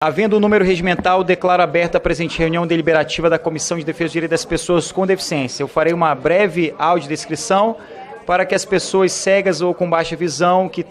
Havendo o número regimental, declaro aberta a presente reunião deliberativa da Comissão de Defesa dos Direitos das Pessoas com Deficiência. Eu farei uma breve audiodescrição para que as pessoas cegas ou com baixa visão que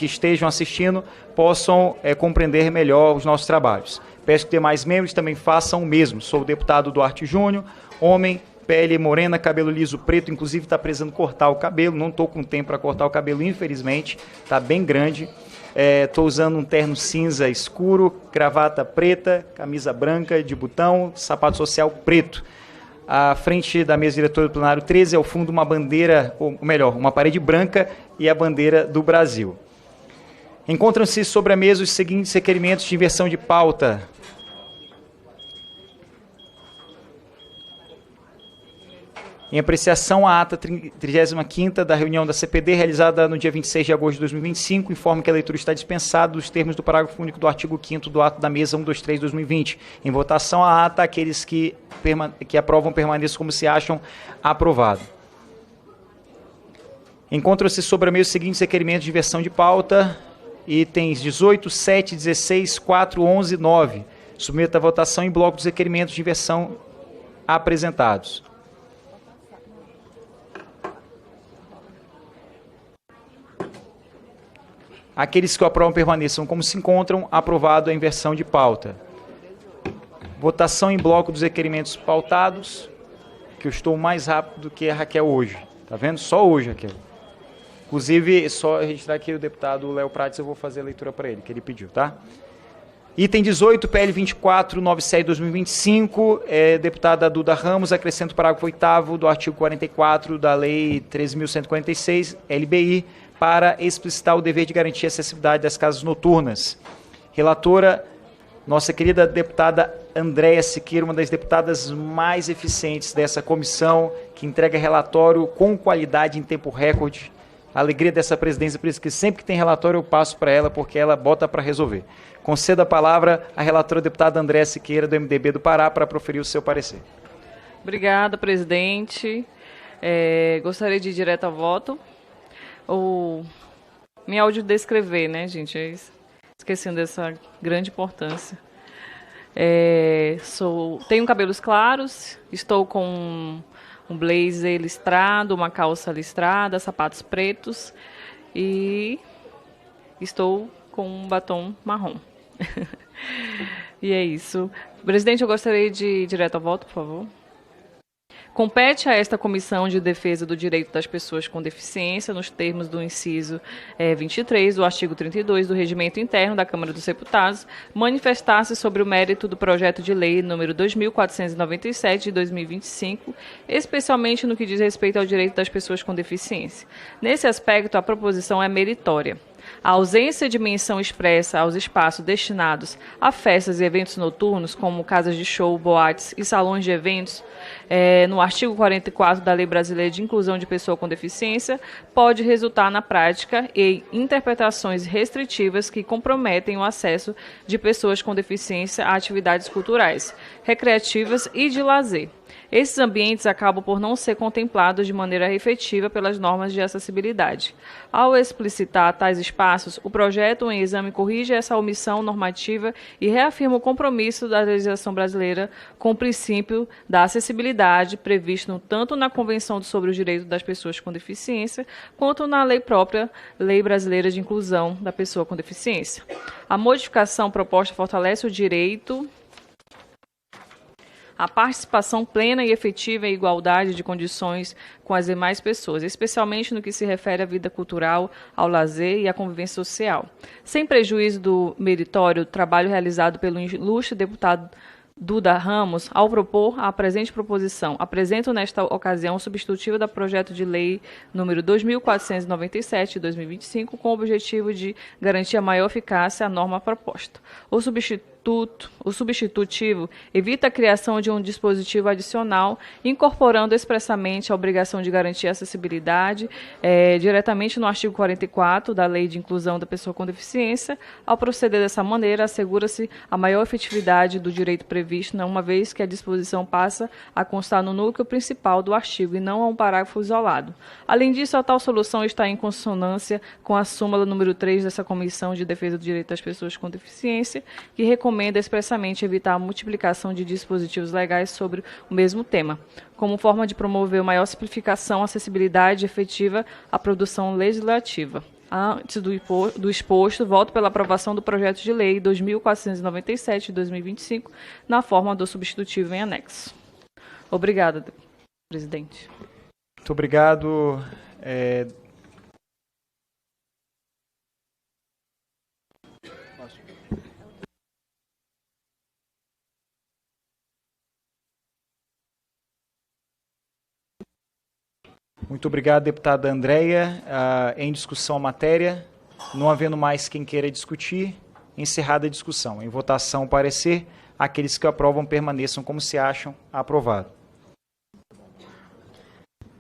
estejam assistindo possam compreender melhor os nossos trabalhos. Peço que demais membros também façam o mesmo. Sou o deputado Duarte Júnior, homem, pele morena, cabelo liso preto, inclusive está precisando cortar o cabelo, não estou com tempo para cortar o cabelo, infelizmente, está bem grande. Estou usando um terno cinza escuro, gravata preta, camisa branca de botão, sapato social preto. À frente da mesa diretora do plenário 13, ao fundo, uma bandeira, ou melhor, uma parede branca e a bandeira do Brasil. Encontram-se sobre a mesa os seguintes requerimentos de inversão de pauta. Em apreciação, a ata 35ª da reunião da CPD, realizada no dia 26 de agosto de 2025, informa que a leitura está dispensada dos termos do parágrafo único do artigo 5º do ato da mesa 123/2020. Em votação, a ata, aqueles que aprovam permaneçam como se acham aprovado. Encontram-se sobre a mesa os seguintes requerimentos de inversão de pauta, itens 18, 7, 16, 4, 11 e 9. Submeto à votação em bloco dos requerimentos de inversão apresentados. Aqueles que o aprovam permaneçam como se encontram. Aprovado a inversão de pauta. Votação em bloco dos requerimentos pautados, que eu estou mais rápido que a Raquel hoje. Tá vendo? Só hoje, Raquel. Inclusive, só registrar aqui o deputado Léo Prates, eu vou fazer a leitura para ele, que ele pediu, tá? Item 18, PL 2497/2025, deputada Duda Ramos, acrescenta o parágrafo 8º do artigo 44 da Lei 13.146, LBI, para explicitar o dever de garantir a acessibilidade das casas noturnas. Relatora, nossa querida deputada Andréia Siqueira, uma das deputadas mais eficientes dessa comissão, que entrega relatório com qualidade em tempo recorde. A alegria dessa presidência, por isso que sempre que tem relatório eu passo para ela, porque ela bota para resolver. Concedo a palavra à relatora deputada Andréia Siqueira, do MDB do Pará, para proferir o seu parecer. Obrigada, presidente. Gostaria de ir direto ao voto. Me audiodescrever, né, gente? Esquecendo dessa grande importância. Tenho cabelos claros, estou com um blazer listrado, uma calça listrada, sapatos pretos e estou com um batom marrom. E é isso. Presidente, eu gostaria de ir direto ao voto, por favor. Compete a esta Comissão de Defesa do Direito das Pessoas com Deficiência, nos termos do inciso 23 do artigo 32 do Regimento Interno da Câmara dos Deputados, manifestar-se sobre o mérito do projeto de lei número 2497 de 2025, especialmente no que diz respeito ao direito das pessoas com deficiência. Nesse aspecto, a proposição é meritória. A ausência de menção expressa aos espaços destinados a festas e eventos noturnos, como casas de show, boates e salões de eventos, no artigo 44 da Lei Brasileira de Inclusão de Pessoa com Deficiência, pode resultar na prática em interpretações restritivas que comprometem o acesso de pessoas com deficiência a atividades culturais, recreativas e de lazer. Esses ambientes acabam por não ser contemplados de maneira efetiva pelas normas de acessibilidade. Ao explicitar tais espaços, o projeto em exame corrige essa omissão normativa e reafirma o compromisso da legislação brasileira com o princípio da acessibilidade previsto tanto na Convenção sobre os Direitos das Pessoas com Deficiência quanto na lei própria, Lei Brasileira de Inclusão da Pessoa com Deficiência. A modificação proposta fortalece o direito a participação plena e efetiva em igualdade de condições com as demais pessoas, especialmente no que se refere à vida cultural, ao lazer e à convivência social. Sem prejuízo do meritório trabalho realizado pelo ilustre deputado Duda Ramos, ao propor a presente proposição, apresento nesta ocasião o substitutivo do projeto de lei número 2497 de 2025, com o objetivo de garantir a maior eficácia à norma proposta. O substitutivo substitutivo evita a criação de um dispositivo adicional, incorporando expressamente a obrigação de garantir a acessibilidade diretamente no artigo 44 da Lei de Inclusão da Pessoa com Deficiência. Ao proceder dessa maneira, assegura-se a maior efetividade do direito previsto, uma vez que a disposição passa a constar no núcleo principal do artigo e não a um parágrafo isolado. Além disso, a tal solução está em consonância com a súmula número 3 dessa Comissão de Defesa do Direito das Pessoas com Deficiência, que recomenda expressamente evitar a multiplicação de dispositivos legais sobre o mesmo tema, como forma de promover maior simplificação, acessibilidade efetiva à produção legislativa. Antes do exposto, voto pela aprovação do projeto de lei 2497 de 2025, na forma do substitutivo em anexo. Obrigada, presidente. Muito obrigado. Muito obrigado, deputada Andréia. Em discussão a matéria, não havendo mais quem queira discutir, encerrada a discussão. Em votação, parecer, aqueles que aprovam permaneçam como se acham. Aprovado.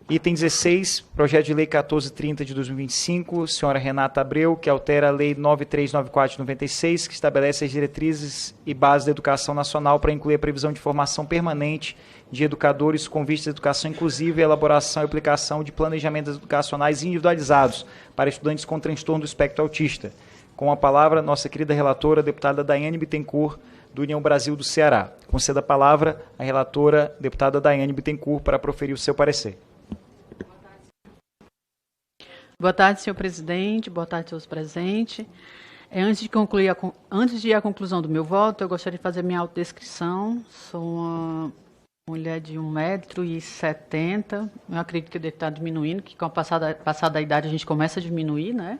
Item 16, projeto de lei 1430 de 2025, senhora Renata Abreu, que altera a lei 9394 de 96, que estabelece as diretrizes e bases da educação nacional para incluir a previsão de formação permanente de educadores com vistas à educação inclusiva e elaboração e aplicação de planejamentos educacionais individualizados para estudantes com transtorno do espectro autista. Com a palavra, nossa querida relatora, deputada Daiane Bittencourt, do União Brasil do Ceará. Conceda a palavra à relatora, deputada Daiane Bittencourt, para proferir o seu parecer. Boa tarde, senhor presidente. Boa tarde, senhores presentes. Antes de ir à conclusão do meu voto, eu gostaria de fazer minha autodescrição. Sou uma mulher de 1,70 m. Eu acredito que eu devo estar diminuindo, que com a passada da idade a gente começa a diminuir, né?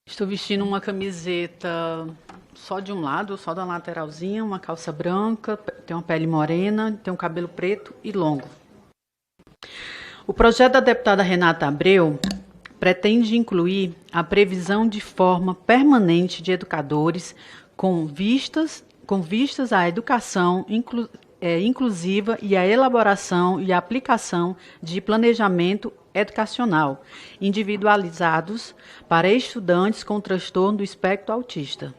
Estou vestindo uma camiseta só de um lado, só da lateralzinha, uma calça branca, tenho uma pele morena, tenho um cabelo preto e longo. O projeto da deputada Renata Abreu pretende incluir a previsão de forma permanente de educadores com vistas à educação inclusiva e à elaboração e aplicação de planejamento educacional individualizados para estudantes com transtorno do espectro autista.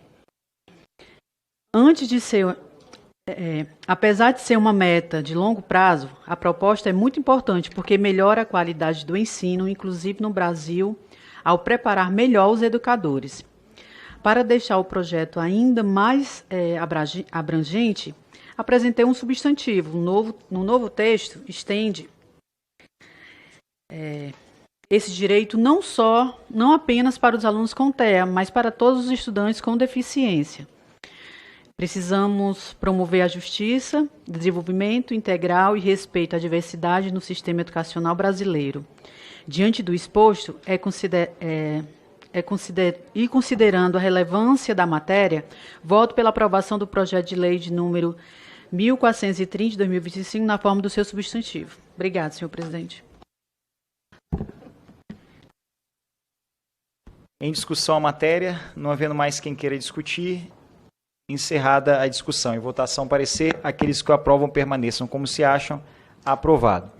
Apesar de ser uma meta de longo prazo, a proposta é muito importante porque melhora a qualidade do ensino, inclusive no Brasil, ao preparar melhor os educadores. Para deixar o projeto ainda mais abrangente, apresentei um substantivo. No novo texto, estende esse direito não apenas para os alunos com TEA, mas para todos os estudantes com deficiência. Precisamos promover a justiça, desenvolvimento integral e respeito à diversidade no sistema educacional brasileiro. Diante do exposto, considerando a relevância da matéria, voto pela aprovação do projeto de lei de número 1430 de 2025 na forma do seu substantivo. Obrigada, senhor presidente. Em discussão a matéria, não havendo mais quem queira discutir, encerrada a discussão. Em votação, parecer, aqueles que o aprovam permaneçam como se acham. Aprovado.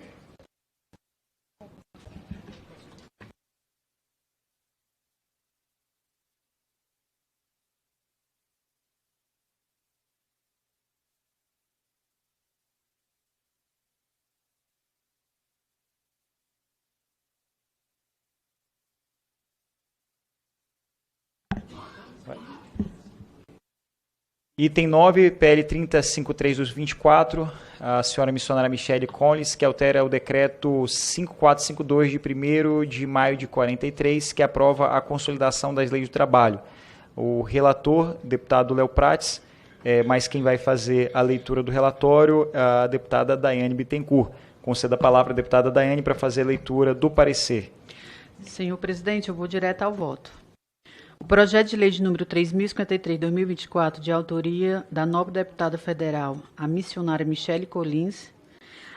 Item 9, PL 3053 dos 24, a senhora missionária Michele Collins, que altera o decreto 5452 de 1º de maio de 43, que aprova a consolidação das leis do trabalho. O relator, deputado Léo Prates, mas quem vai fazer a leitura do relatório, a deputada Daiane Bittencourt. Conceda a palavra à deputada Daiane para fazer a leitura do parecer. Senhor presidente, eu vou direto ao voto. O projeto de lei de número 3053 de 2024, de autoria da nobre deputada federal, a missionária Michele Collins,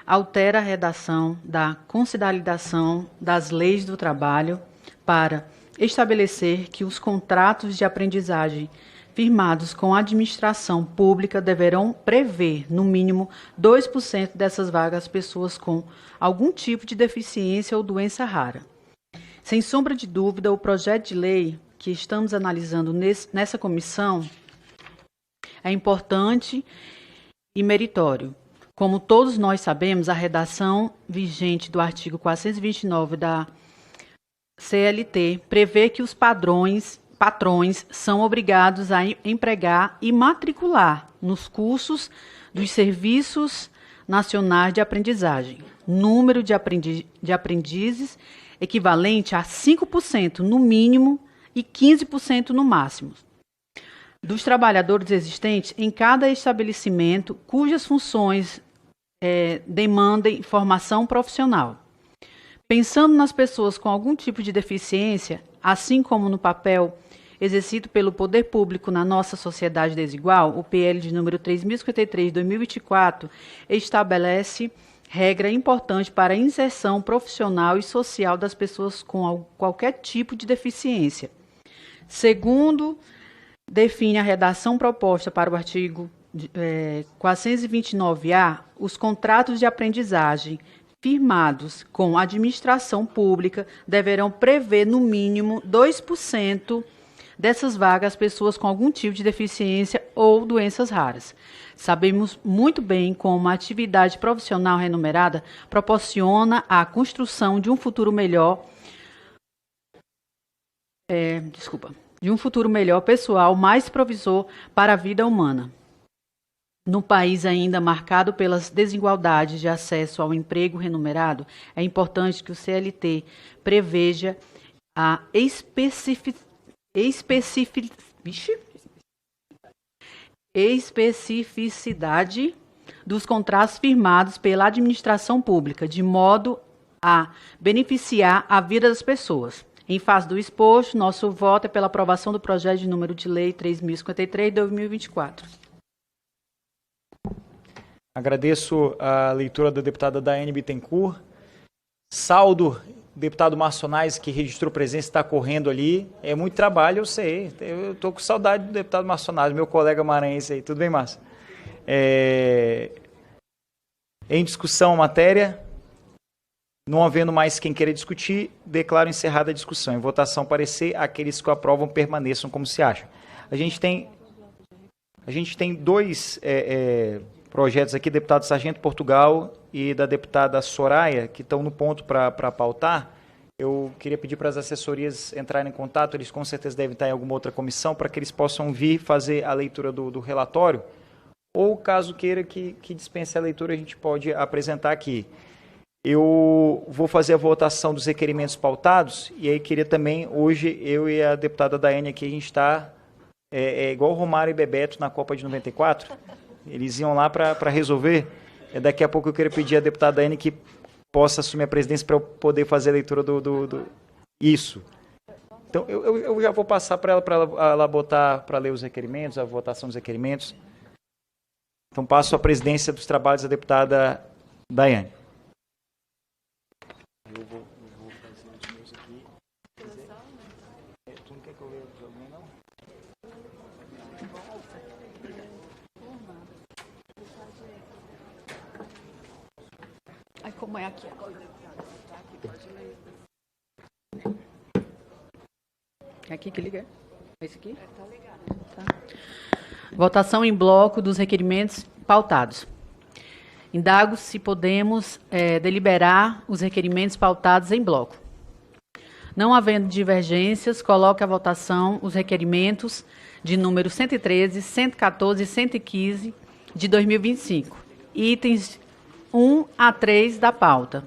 altera a redação da consolidação das leis do trabalho para estabelecer que os contratos de aprendizagem firmados com a administração pública deverão prever, no mínimo, 2% dessas vagas pessoas com algum tipo de deficiência ou doença rara. Sem sombra de dúvida, o projeto de lei que estamos analisando nessa comissão é importante e meritório. Como todos nós sabemos, a redação vigente do artigo 429 da CLT prevê que os patrões são obrigados a empregar e matricular nos cursos dos Serviços Nacionais de Aprendizagem número de aprendizes equivalente a 5% no mínimo e 15% no máximo dos trabalhadores existentes em cada estabelecimento cujas funções demandem formação profissional. Pensando nas pessoas com algum tipo de deficiência, assim como no papel exercido pelo poder público na nossa sociedade desigual, o PL de número 3053 de 2024 estabelece regra importante para a inserção profissional e social das pessoas com qualquer tipo de deficiência. Segundo, define a redação proposta para o artigo 429-A, os contratos de aprendizagem firmados com a administração pública deverão prever, no mínimo, 2% dessas vagas pessoas com algum tipo de deficiência ou doenças raras. Sabemos muito bem como a atividade profissional remunerada proporciona a construção de um futuro melhor, de um futuro melhor pessoal, mais provisor para a vida humana. No país ainda marcado pelas desigualdades de acesso ao emprego remunerado, é importante que o CLT preveja a especificidade dos contratos firmados pela administração pública, de modo a beneficiar a vida das pessoas. Em face do exposto, nosso voto é pela aprovação do projeto de número de lei 3053 de 2024. Agradeço a leitura da deputada Daiane Bittencourt. Saldo, deputado Marçonais, que registrou presença, está correndo ali. É muito trabalho, eu sei. Eu estou com saudade do deputado Marçonais, meu colega maranhense aí. Tudo bem, Márcio? Em discussão a matéria. Não havendo mais quem queira discutir, declaro encerrada a discussão. Em votação, parecer, aqueles que o aprovam permaneçam como se acham. A gente tem dois projetos aqui, deputado Sargento Portugal e da deputada Soraya, que estão no ponto para pautar. Eu queria pedir para as assessorias entrarem em contato, eles com certeza devem estar em alguma outra comissão, para que eles possam vir fazer a leitura do relatório, ou caso queira que dispense a leitura, a gente pode apresentar aqui. Eu vou fazer a votação dos requerimentos pautados, e aí queria também, hoje, eu e a deputada Daiane aqui, a gente está igual o Romário e Bebeto na Copa de 94, eles iam lá para resolver. Daqui a pouco eu queria pedir à deputada Daiane que possa assumir a presidência para eu poder fazer a leitura Isso. Então, eu já vou passar para ela botar, para ler os requerimentos, a votação dos requerimentos. Então, passo a presidência dos trabalhos à deputada Daiane. Eu vou fazer os meus aqui. Tu não quer que eu leia de alguém, não? Aí, como é aqui agora? É aqui que liga? É esse aqui? Tá ligado. Tá. Votação em bloco dos requerimentos pautados. Indago se podemos deliberar os requerimentos pautados em bloco. Não havendo divergências, coloque à votação os requerimentos de número 113, 114 e 115 de 2025, itens 1 a 3 da pauta.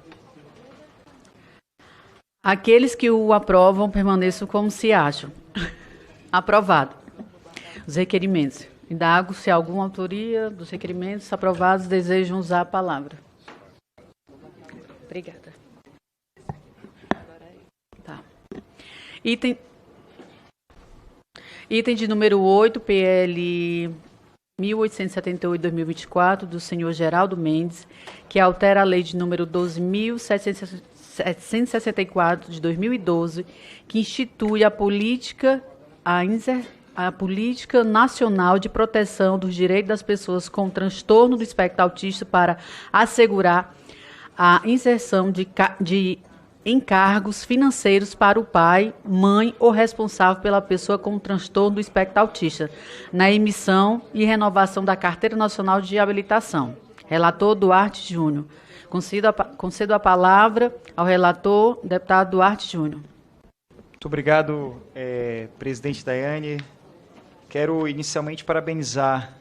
Aqueles que o aprovam permaneçam como se acham. Aprovado. Os requerimentos. Indago se alguma autoria dos requerimentos aprovados desejam usar a palavra. Obrigada. Tá. Item de número 8, PL 1878-2024, do senhor Geraldo Mendes, que altera a lei de número 12.760 764 de 2012, que institui a Política Nacional de Proteção dos Direitos das Pessoas com Transtorno do Espectro Autista para assegurar a inserção de encargos financeiros para o pai, mãe ou responsável pela pessoa com transtorno do espectro autista, na emissão e renovação da Carteira Nacional de Habilitação. Relator Duarte Júnior. Concedo a palavra ao relator, deputado Duarte Júnior. Muito obrigado, presidente Daiane. Quero inicialmente parabenizar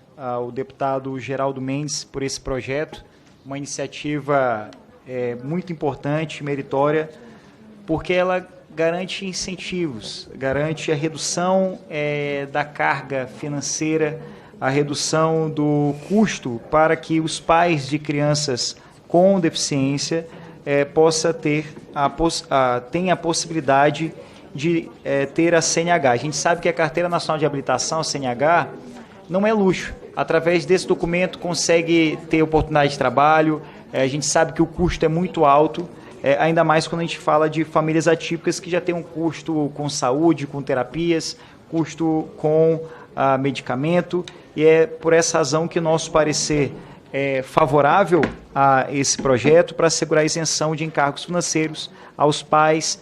o deputado Geraldo Mendes por esse projeto, uma iniciativa muito importante, meritória, porque ela garante incentivos, garante a redução da carga financeira, a redução do custo para que os pais de crianças com deficiência tenham a possibilidade de ter a CNH. A gente sabe que a Carteira Nacional de Habilitação, a CNH, não é luxo. Através desse documento consegue ter oportunidade de trabalho. A gente sabe que o custo é muito alto, ainda mais quando a gente fala de famílias atípicas que já tem um custo com saúde, com terapias, custo com medicamento, e é por essa razão que nosso parecer é favorável a esse projeto para assegurar a isenção de encargos financeiros aos pais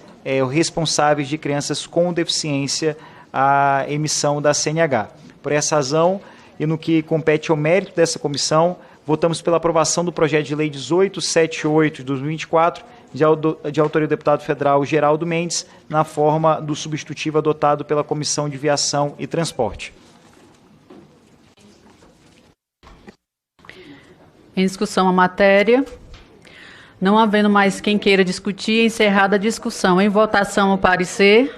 responsáveis de crianças com deficiência, a emissão da CNH. Por essa razão, e no que compete ao mérito dessa comissão, votamos pela aprovação do projeto de lei 1878 de 2024, de autoria do deputado federal Geraldo Mendes, na forma do substitutivo adotado pela Comissão de Viação e Transporte. Em discussão a matéria. Não havendo mais quem queira discutir, encerrada a discussão. Em votação o parecer.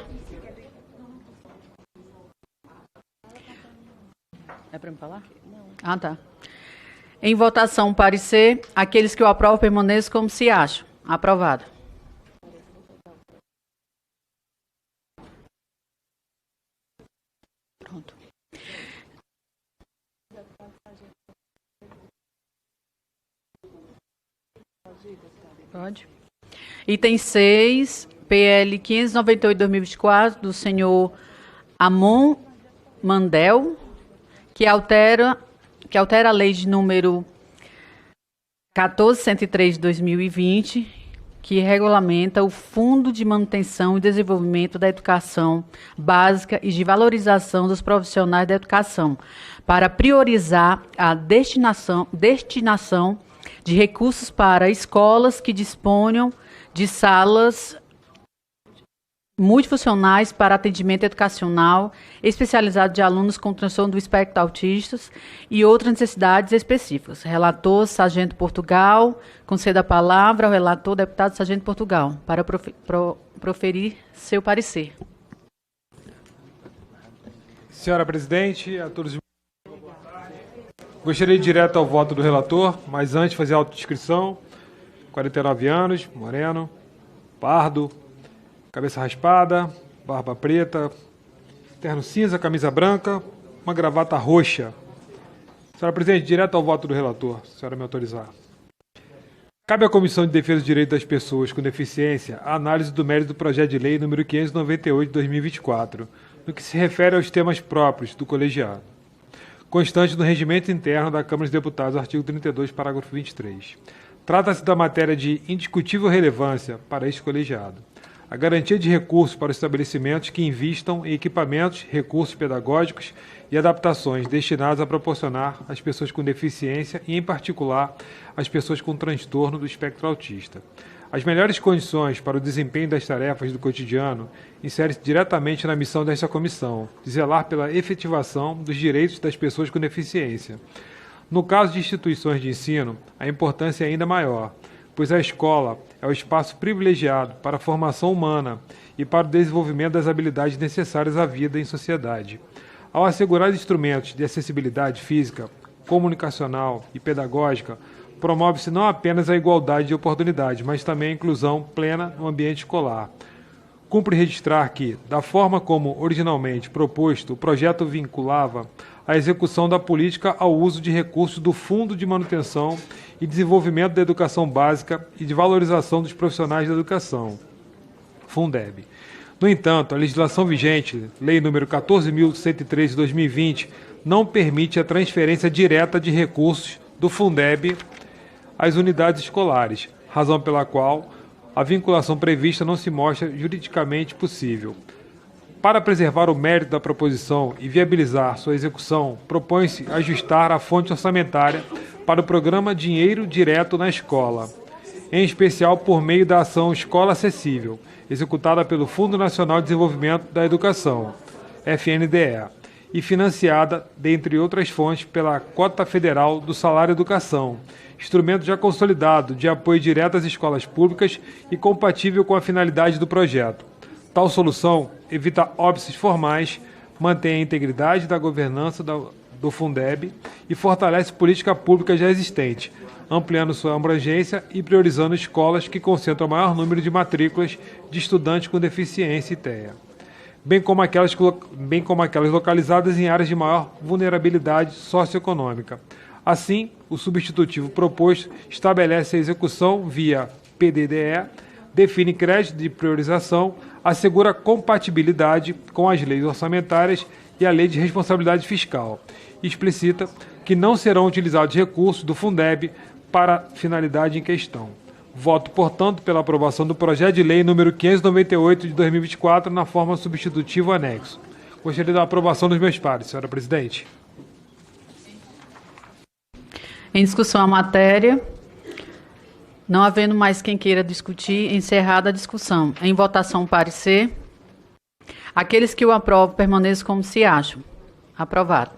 É para me falar? Não. Ah, tá. Em votação o parecer. Aqueles que o aprovam permaneçam como se acham. Aprovado. Pronto. Pode. Item 6, PL 598/2024, do senhor Amon Mandel, que altera a lei de número 1403 de 2020, que regulamenta o Fundo de Manutenção e Desenvolvimento da Educação Básica e de Valorização dos Profissionais da Educação, para priorizar a destinação de recursos para escolas que disponham de salas multifuncionais para atendimento educacional especializado de alunos com transtorno do espectro autista e outras necessidades específicas. Relator, Sargento Portugal. Concedo a palavra ao relator, deputado Sargento Portugal, para proferir seu parecer. Senhora presidente, a todos. Gostaria de ir direto ao voto do relator, mas antes fazer a autodescrição. 49 anos, moreno, pardo, cabeça raspada, barba preta, terno cinza, camisa branca, uma gravata roxa. Senhora presidente, direto ao voto do relator, se a senhora me autorizar. Cabe à Comissão de Defesa dos Direitos das Pessoas com Deficiência a análise do mérito do projeto de lei número 598 de 2024, no que se refere aos temas próprios do colegiado, constante no regimento interno da Câmara dos Deputados, artigo 32, parágrafo 23. Trata-se da matéria de indiscutível relevância para este colegiado. A garantia de recursos para os estabelecimentos que invistam em equipamentos, recursos pedagógicos e adaptações destinados a proporcionar às pessoas com deficiência e, em particular, às pessoas com transtorno do espectro autista. As melhores condições para o desempenho das tarefas do cotidiano inserem-se diretamente na missão desta comissão, de zelar pela efetivação dos direitos das pessoas com deficiência. No caso de instituições de ensino, a importância é ainda maior, pois a escola é o espaço privilegiado para a formação humana e para o desenvolvimento das habilidades necessárias à vida em sociedade. Ao assegurar instrumentos de acessibilidade física, comunicacional e pedagógica, promove-se não apenas a igualdade de oportunidades, mas também a inclusão plena no ambiente escolar. cumpre registrar que, da forma como originalmente proposto, o projeto vinculava a execução da política ao uso de recursos do Fundo de Manutenção e Desenvolvimento da Educação Básica e de Valorização dos Profissionais da Educação, Fundeb. No entanto, a legislação vigente, Lei nº 14.103 de 2020, não permite a transferência direta de recursos do Fundeb às unidades escolares, razão pela qual a vinculação prevista não se mostra juridicamente possível. Para preservar o mérito da proposição e viabilizar sua execução, propõe-se ajustar a fonte orçamentária para o programa Dinheiro Direto na Escola, em especial por meio da ação Escola Acessível, executada pelo Fundo Nacional de Desenvolvimento da Educação, FNDE, e financiada, dentre outras fontes, pela Cota Federal do Salário Educação, instrumento já consolidado de apoio direto às escolas públicas e compatível com a finalidade do projeto. Tal solução evita óbices formais, mantém a integridade da governança do Fundeb e fortalece política pública já existente, ampliando sua abrangência e priorizando escolas que concentram o maior número de matrículas de estudantes com deficiência e TEA, bem como aquelas localizadas em áreas de maior vulnerabilidade socioeconômica. Assim, o substitutivo proposto estabelece a execução via PDDE, define crédito de priorização, assegura compatibilidade com as leis orçamentárias e a Lei de Responsabilidade Fiscal, e explicita que não serão utilizados recursos do Fundeb para a finalidade em questão. Voto, portanto, pela aprovação do projeto de lei número 598 de 2024 na forma substitutiva anexo. Gostaria da aprovação dos meus pares, senhora presidente. Em discussão a matéria, não havendo mais quem queira discutir, encerrada a discussão. Em votação, parecer. Aqueles que o aprovam permaneçam como se acham. Aprovado.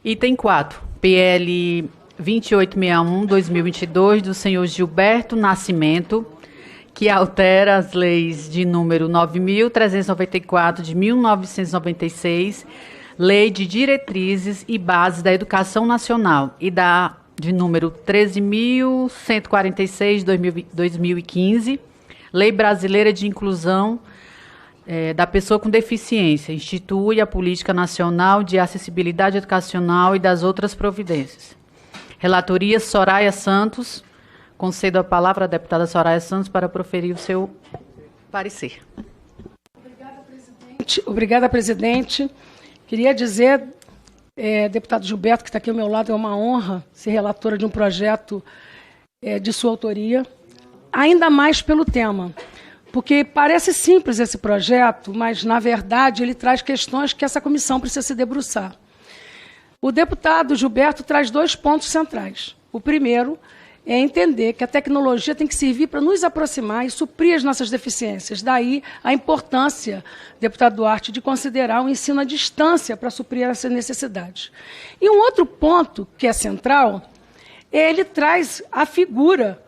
Item 4. PL 2861/2022 do senhor Gilberto Nascimento, que altera as leis de número 9.394 de 1996, Lei de Diretrizes e Bases da Educação Nacional, e da de número 13.146 de 2015, Lei Brasileira de Inclusão da Pessoa com Deficiência, institui a Política Nacional de Acessibilidade Educacional e das outras providências. Relatoria Soraya Santos. Concedo a palavra à deputada Soraya Santos para proferir o seu parecer. Obrigada, presidente. Queria dizer, deputado Gilberto, que está aqui ao meu lado, é uma honra ser relatora de um projeto de sua autoria, ainda mais pelo tema, porque parece simples esse projeto, mas, na verdade, ele traz questões que essa comissão precisa se debruçar. O deputado Gilberto traz 2 pontos centrais. O primeiro é entender que a tecnologia tem que servir para nos aproximar e suprir as nossas deficiências. Daí a importância, deputado Duarte, de considerar o ensino à distância para suprir essas necessidades. E um outro ponto que é central, ele traz a figura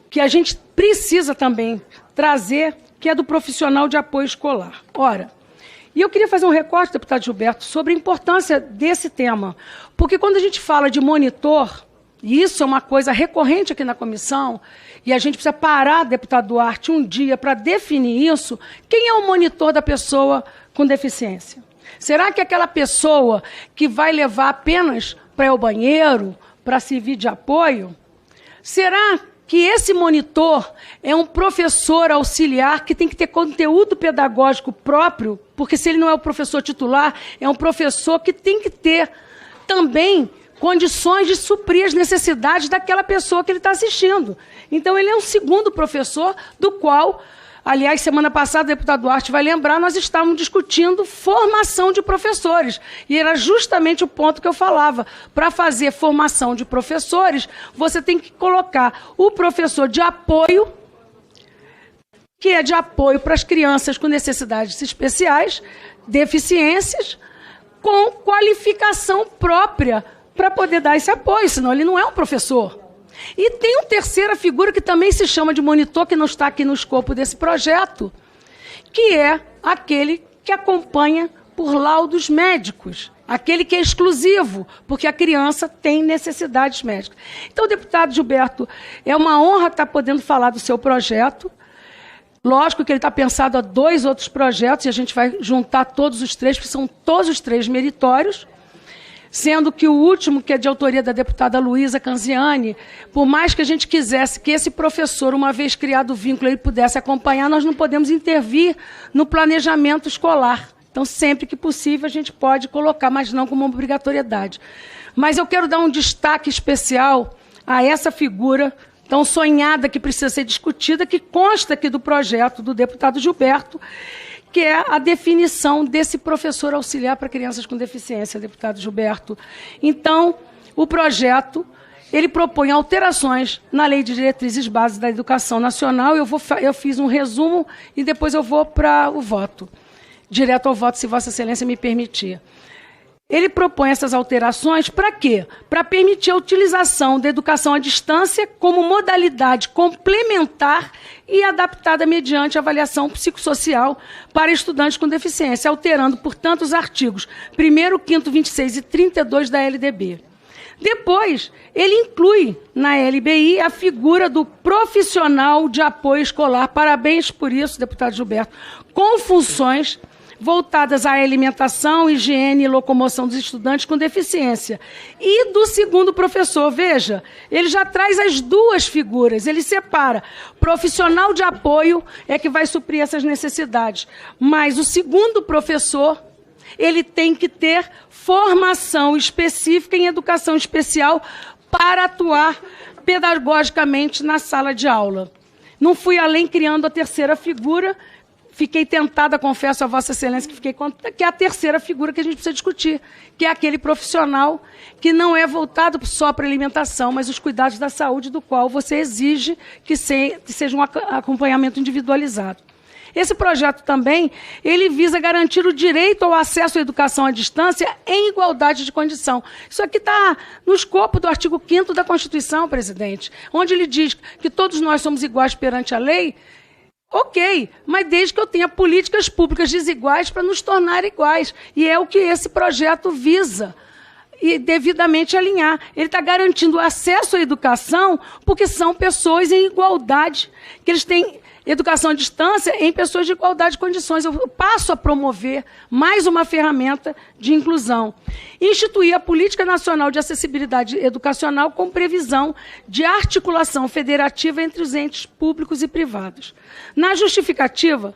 que a gente precisa também trazer, que é do profissional de apoio escolar. Ora, e eu queria fazer um recorte, deputado Gilberto, sobre a importância desse tema, porque quando a gente fala de monitor, e isso é uma coisa recorrente aqui na comissão, e a gente precisa parar, deputado Duarte, um dia para definir isso, quem é o monitor da pessoa com deficiência? Será que é aquela pessoa que vai levar apenas para ir ao banheiro, para servir de apoio? Será que esse monitor é um professor auxiliar que tem que ter conteúdo pedagógico próprio, porque se ele não é o professor titular, é um professor que tem que ter também condições de suprir as necessidades daquela pessoa que ele está assistindo. Então, ele é um segundo professor, do qual, aliás, semana passada, o deputado Duarte vai lembrar, nós estávamos discutindo formação de professores. E era justamente o ponto que eu falava. Para fazer formação de professores, você tem que colocar o professor de apoio, que é de apoio para as crianças com necessidades especiais, deficiências, com qualificação própria para poder dar esse apoio, senão ele não é um professor. E tem uma terceira figura que também se chama de monitor, que não está aqui no escopo desse projeto, que é aquele que acompanha por laudos médicos, aquele que é exclusivo, porque a criança tem necessidades médicas. Então, deputado Gilberto, é uma honra estar podendo falar do seu projeto. Lógico que ele está pensado a 2 outros projetos, e a gente vai juntar todos os 3, porque são todos os 3 meritórios, sendo que o último, que é de autoria da deputada Luísa Canziani, por mais que a gente quisesse que esse professor, uma vez criado o vínculo, ele pudesse acompanhar, nós não podemos intervir no planejamento escolar. Então, sempre que possível, a gente pode colocar, mas não como uma obrigatoriedade. Mas eu quero dar um destaque especial a essa figura tão sonhada, que precisa ser discutida, que consta aqui do projeto do deputado Gilberto, que é a definição desse professor auxiliar para crianças com deficiência, deputado Gilberto. Então, o projeto, ele propõe alterações na Lei de Diretrizes Básicas da Educação Nacional. Eu fiz um resumo e depois eu vou para o voto, direto ao voto, se Vossa Excelência me permitir. Ele propõe essas alterações para quê? Para permitir a utilização da educação à distância como modalidade complementar e adaptada mediante avaliação psicossocial para estudantes com deficiência, alterando, portanto, os artigos 1º, 5º, 26 e 32 da LDB. Depois, ele inclui na LBI a figura do profissional de apoio escolar. Parabéns por isso, deputado Gilberto, com funções voltadas à alimentação, higiene e locomoção dos estudantes com deficiência. E do segundo professor, veja, ele já traz as 2 figuras, ele separa. Profissional de apoio é que vai suprir essas necessidades, mas o segundo professor, ele tem que ter formação específica em educação especial para atuar pedagogicamente na sala de aula. Não fui além criando a terceira figura. Fiquei tentada, confesso a Vossa Excelência, que é a terceira figura que a gente precisa discutir, que é aquele profissional que não é voltado só para a alimentação, mas os cuidados da saúde, do qual você exige que seja um acompanhamento individualizado. Esse projeto também, ele visa garantir o direito ao acesso à educação à distância em igualdade de condição. Isso aqui está no escopo do artigo 5º da Constituição, presidente, onde ele diz que todos nós somos iguais perante a lei. Ok, mas desde que eu tenha políticas públicas desiguais para nos tornar iguais. E é o que esse projeto visa, e devidamente alinhar. Ele está garantindo acesso à educação porque são pessoas em igualdade, que eles têm educação à distância em pessoas de igualdade de condições. Eu passo a promover mais uma ferramenta de inclusão. Instituir a Política Nacional de Acessibilidade Educacional com previsão de articulação federativa entre os entes públicos e privados. Na justificativa,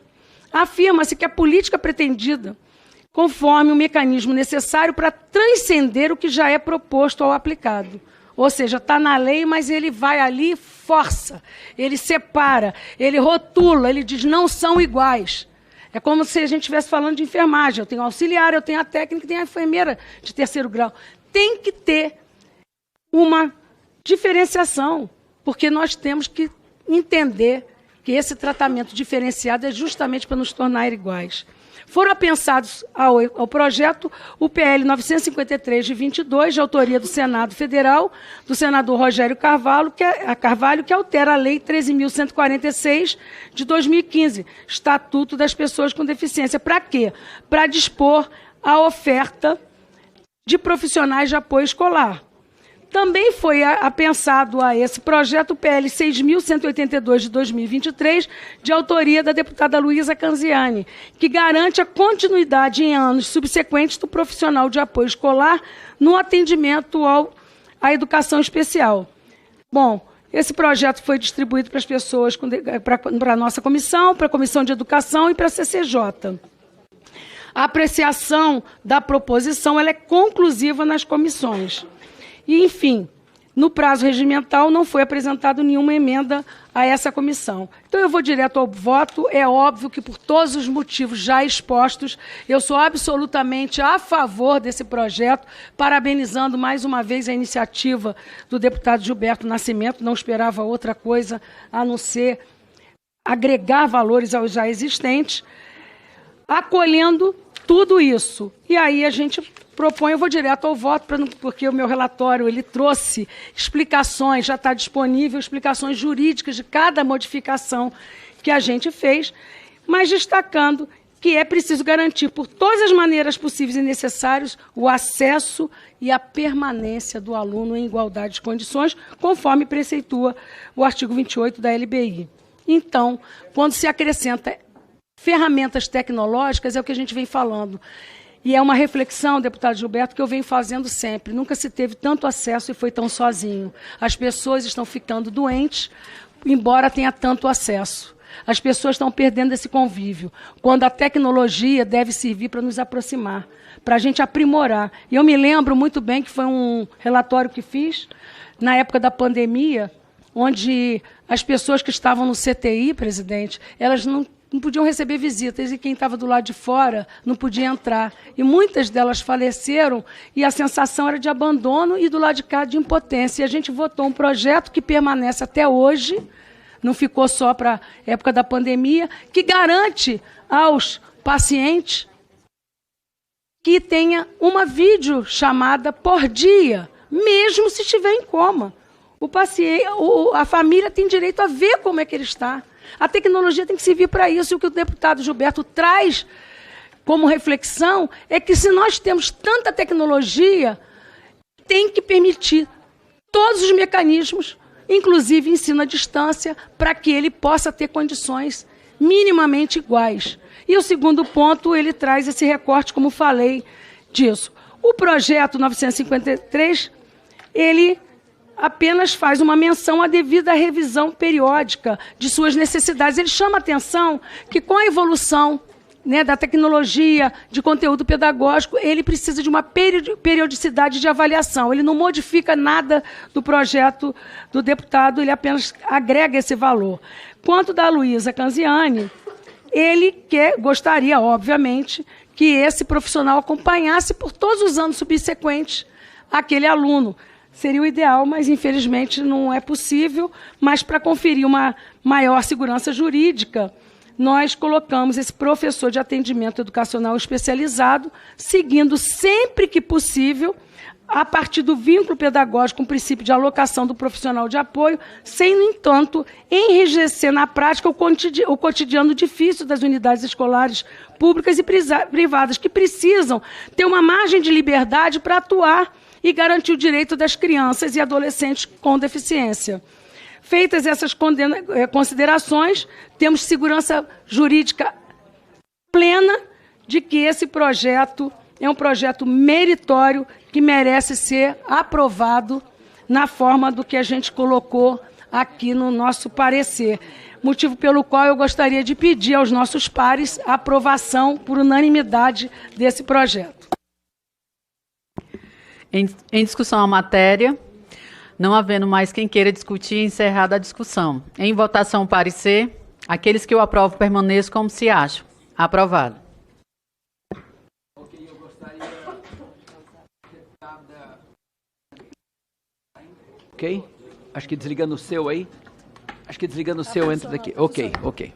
afirma-se que a política pretendida conforme o mecanismo necessário para transcender o que já é proposto ao aplicado. Ou seja, está na lei, mas ele vai ali e força, ele separa, ele rotula, ele diz não são iguais. É como se a gente estivesse falando de enfermagem. Eu tenho auxiliar, eu tenho a técnica, tenho a enfermeira de 3º grau. Tem que ter uma diferenciação, porque nós temos que entender que esse tratamento diferenciado é justamente para nos tornar iguais. Foram apensados ao projeto o PL 953 de 22, de autoria do Senado Federal, do senador Rogério Carvalho, que altera a Lei 13.146 de 2015, Estatuto das Pessoas com Deficiência. Para quê? Para dispor a oferta de profissionais de apoio escolar. Também foi apensado a esse projeto o PL 6.182 de 2023, de autoria da deputada Luísa Canziani, que garante a continuidade em anos subsequentes do profissional de apoio escolar no atendimento à educação especial. Bom, esse projeto foi distribuído para as pessoas, para a nossa comissão, para a Comissão de Educação e para a CCJ. A apreciação da proposição ela é conclusiva nas comissões. E, enfim, no prazo regimental não foi apresentada nenhuma emenda a essa comissão. Então, eu vou direto ao voto. É óbvio que, por todos os motivos já expostos, eu sou absolutamente a favor desse projeto, parabenizando mais uma vez a iniciativa do deputado Gilberto Nascimento. Não esperava outra coisa a não ser agregar valores aos já existentes, acolhendo tudo isso. E aí a gente propõe, eu vou direto ao voto, porque o meu relatório ele trouxe explicações, já está disponível, explicações jurídicas de cada modificação que a gente fez, mas destacando que é preciso garantir, por todas as maneiras possíveis e necessárias, o acesso e a permanência do aluno em igualdade de condições, conforme preceitua o artigo 28 da LBI. Então, quando se acrescenta ferramentas tecnológicas, é o que a gente vem falando. E é uma reflexão, deputado Gilberto, que eu venho fazendo sempre. Nunca se teve tanto acesso e foi tão sozinho. As pessoas estão ficando doentes, embora tenha tanto acesso. As pessoas estão perdendo esse convívio, quando a tecnologia deve servir para nos aproximar, para a gente aprimorar. E eu me lembro muito bem que foi um relatório que fiz na época da pandemia, onde as pessoas que estavam no CTI, presidente, elas não podiam receber visitas e quem estava do lado de fora não podia entrar. E muitas delas faleceram e a sensação era de abandono e do lado de cá de impotência. E a gente votou um projeto que permanece até hoje, não ficou só para a época da pandemia, que garante aos pacientes que tenha uma videochamada por dia, mesmo se estiver em coma. O paciente, a família tem direito a ver como é que ele está. A tecnologia tem que servir para isso. E o que o deputado Gilberto traz como reflexão é que se nós temos tanta tecnologia, tem que permitir todos os mecanismos, inclusive ensino à distância, para que ele possa ter condições minimamente iguais. E o segundo ponto, ele traz esse recorte, como falei, disso. O projeto 953, ele apenas faz uma menção à devida revisão periódica de suas necessidades. Ele chama a atenção que, com a evolução, né, da tecnologia, de conteúdo pedagógico, ele precisa de uma periodicidade de avaliação. Ele não modifica nada do projeto do deputado, ele apenas agrega esse valor. Quanto da Luísa Canziani, ele gostaria, obviamente, que esse profissional acompanhasse por todos os anos subsequentes aquele aluno. Seria o ideal, mas infelizmente não é possível. Mas para conferir uma maior segurança jurídica, nós colocamos esse professor de atendimento educacional especializado, seguindo sempre que possível, a partir do vínculo pedagógico, um princípio de alocação do profissional de apoio, sem, no entanto, enrijecer na prática o cotidiano difícil das unidades escolares públicas e privadas, que precisam ter uma margem de liberdade para atuar e garantir o direito das crianças e adolescentes com deficiência. Feitas essas considerações, temos segurança jurídica plena de que esse projeto é um projeto meritório que merece ser aprovado na forma do que a gente colocou aqui no nosso parecer. Motivo pelo qual eu gostaria de pedir aos nossos pares a aprovação por unanimidade desse projeto. Em discussão a matéria, não havendo mais quem queira discutir, encerrada a discussão. Em votação o parecer, aqueles que o aprovam permaneçam como se acham. Aprovado. Ok? Acho que desligando o seu aí. Acho que desligando o seu entra daqui. Ok.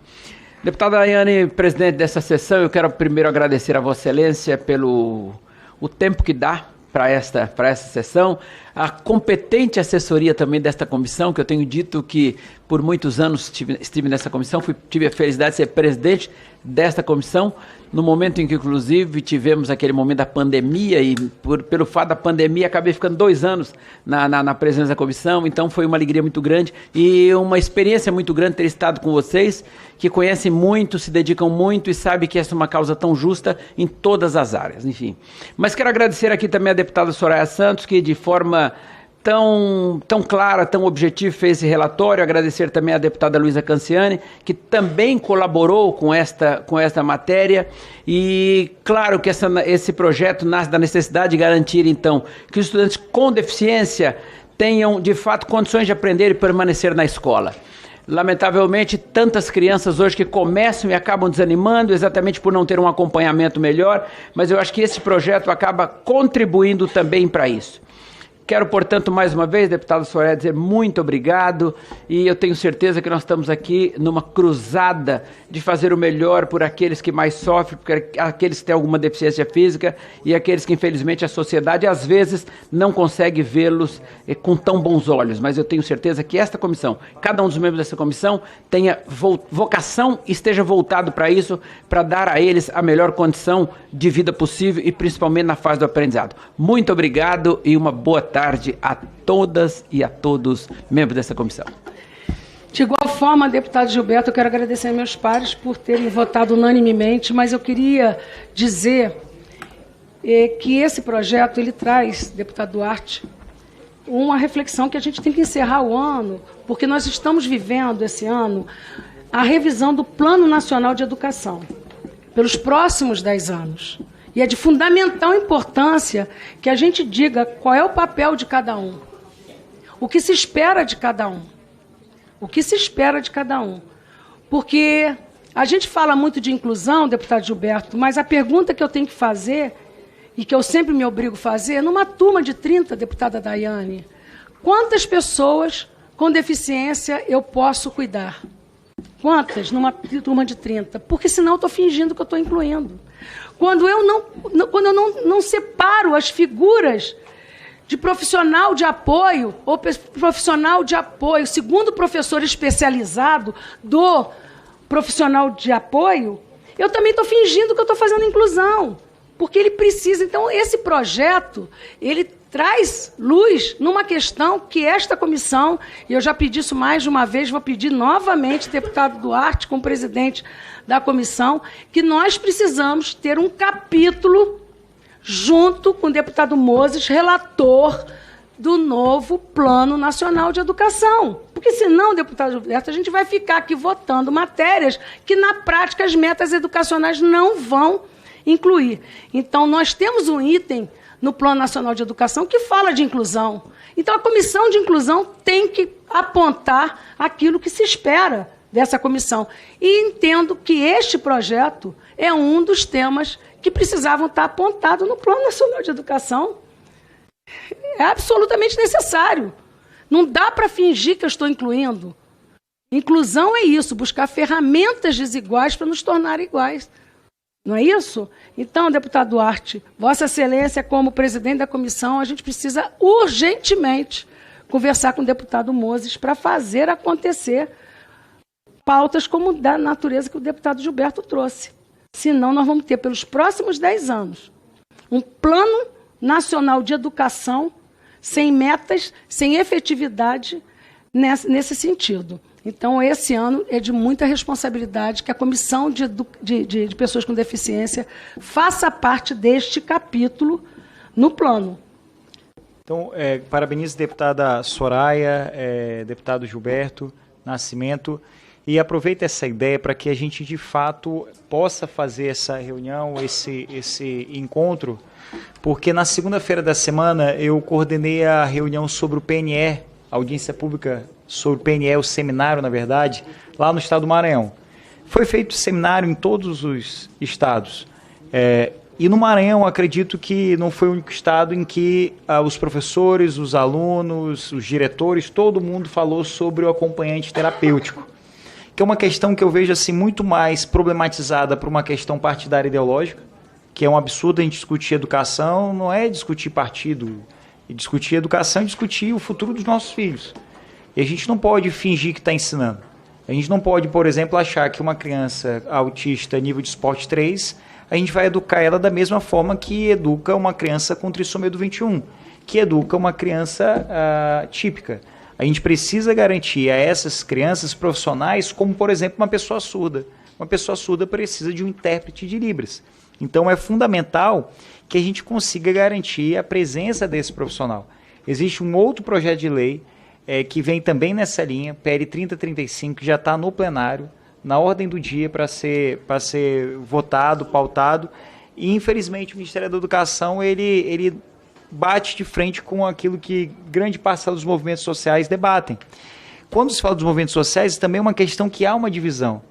Deputada Ayane, presidente dessa sessão, eu quero primeiro agradecer a Vossa Excelência pelo o tempo que dá para essa sessão, a competente assessoria também desta comissão, que eu tenho dito que por muitos anos estive nessa comissão, tive a felicidade de ser presidente desta comissão, no momento em que, inclusive, tivemos aquele momento da pandemia e, pelo fato da pandemia, acabei ficando 2 anos na presença da comissão, então foi uma alegria muito grande e uma experiência muito grande ter estado com vocês, que conhecem muito, se dedicam muito e sabem que essa é uma causa tão justa em todas as áreas, enfim. Mas quero agradecer aqui também a deputada Soraya Santos, que de forma tão clara, tão objetiva fez esse relatório. Agradecer também à deputada Luísa Canziani, que também colaborou com esta matéria. E claro que esse projeto nasce da necessidade de garantir, então, que os estudantes com deficiência tenham, de fato, condições de aprender e permanecer na escola. Lamentavelmente, tantas crianças hoje que começam e acabam desanimando exatamente por não ter um acompanhamento melhor, mas eu acho que esse projeto acaba contribuindo também para isso. Quero, portanto, mais uma vez, deputado Soraya, dizer muito obrigado e eu tenho certeza que nós estamos aqui numa cruzada de fazer o melhor por aqueles que mais sofrem, por aqueles que têm alguma deficiência física e aqueles que, infelizmente, a sociedade, às vezes, não consegue vê-los com tão bons olhos. Mas eu tenho certeza que esta comissão, cada um dos membros dessa comissão, tenha vocação e esteja voltado para isso, para dar a eles a melhor condição de vida possível e, principalmente, na fase do aprendizado. Muito obrigado e uma boa tarde a todas e a todos membros dessa comissão. De igual forma, deputado Gilberto, eu quero agradecer a meus pares por terem votado unanimemente, mas eu queria dizer que esse projeto ele traz, deputado Duarte, uma reflexão que a gente tem que encerrar o ano, porque nós estamos vivendo esse ano a revisão do Plano Nacional de Educação, pelos próximos 10 anos. E é de fundamental importância que a gente diga qual é o papel de cada um, o que se espera de cada um. O que se espera de cada um. Porque a gente fala muito de inclusão, deputado Gilberto, mas a pergunta que eu tenho que fazer, e que eu sempre me obrigo a fazer, numa turma de 30, deputada Daiane, quantas pessoas com deficiência eu posso cuidar? Quantas numa turma de 30? Porque senão eu estou fingindo que eu estou incluindo. Quando eu não separo as figuras de profissional de apoio ou profissional de apoio, segundo o professor especializado do profissional de apoio, eu também estou fingindo que eu estou fazendo inclusão, porque ele precisa. Então, esse projeto, ele traz luz numa questão que esta comissão, e eu já pedi isso mais de uma vez, vou pedir novamente, deputado Duarte, como presidente da comissão, que nós precisamos ter um capítulo junto com o deputado Moses, relator do novo Plano Nacional de Educação. Porque senão, deputado Gilberto, a gente vai ficar aqui votando matérias que, na prática, as metas educacionais não vão incluir. Então, nós temos um item no Plano Nacional de Educação que fala de inclusão. Então, a comissão de inclusão tem que apontar aquilo que se espera dessa comissão. E entendo que este projeto é um dos temas que precisavam estar apontados no Plano Nacional de Educação. É absolutamente necessário. Não dá para fingir que eu estou incluindo. Inclusão é isso, buscar ferramentas desiguais para nos tornar iguais. Não é isso? Então, deputado Duarte, Vossa Excelência, como presidente da comissão, a gente precisa urgentemente conversar com o deputado Moses para fazer acontecer pautas como da natureza que o deputado Gilberto trouxe. Senão, nós vamos ter, pelos próximos 10 anos, um plano nacional de educação sem metas, sem efetividade nesse sentido. Então, esse ano é de muita responsabilidade que a Comissão de Pessoas com Deficiência faça parte deste capítulo no plano. Então, parabenizo a deputada Soraya, deputado Gilberto Nascimento, e aproveita essa ideia para que a gente, de fato, possa fazer essa reunião, esse encontro, porque na segunda-feira da semana eu coordenei a reunião sobre o PNE, audiência pública sobre o PNE, o seminário, na verdade, lá no estado do Maranhão. Foi feito seminário em todos os estados. E no Maranhão, acredito que não foi o único estado em que os professores, os alunos, os diretores, todo mundo falou sobre o acompanhante terapêutico, que é uma questão que eu vejo assim, muito mais problematizada por uma questão partidária ideológica, que é um absurdo a gente discutir educação, não é discutir partido, e discutir educação e discutir o futuro dos nossos filhos. E a gente não pode fingir que está ensinando. A gente não pode, por exemplo, achar que uma criança autista nível de esporte 3, a gente vai educar ela da mesma forma que educa uma criança com trissomia do 21, que educa uma criança típica. A gente precisa garantir a essas crianças profissionais como, por exemplo, uma pessoa surda. Uma pessoa surda precisa de um intérprete de Libras. Então, é fundamental que a gente consiga garantir a presença desse profissional. Existe um outro projeto de lei que vem também nessa linha, PL 3035, que já está no plenário, na ordem do dia para ser votado, pautado, e infelizmente o Ministério da Educação ele bate de frente com aquilo que grande parcela dos movimentos sociais debatem. Quando se fala dos movimentos sociais, também é uma questão que há uma divisão.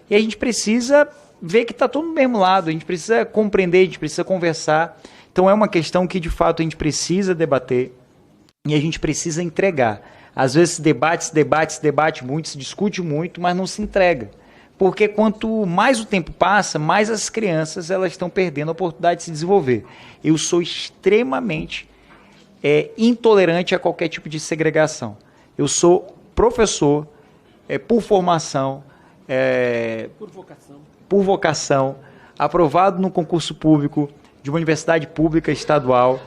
E a gente precisa ver que está todo do mesmo lado, a gente precisa compreender, a gente precisa conversar. Então é uma questão que, de fato, a gente precisa debater e a gente precisa entregar. Às vezes se debate muito, se discute muito, mas não se entrega. Porque quanto mais o tempo passa, mais as crianças elas estão perdendo a oportunidade de se desenvolver. Eu sou extremamente intolerante a qualquer tipo de segregação. Eu sou professor por formação, por vocação, aprovado no concurso público de uma universidade pública estadual,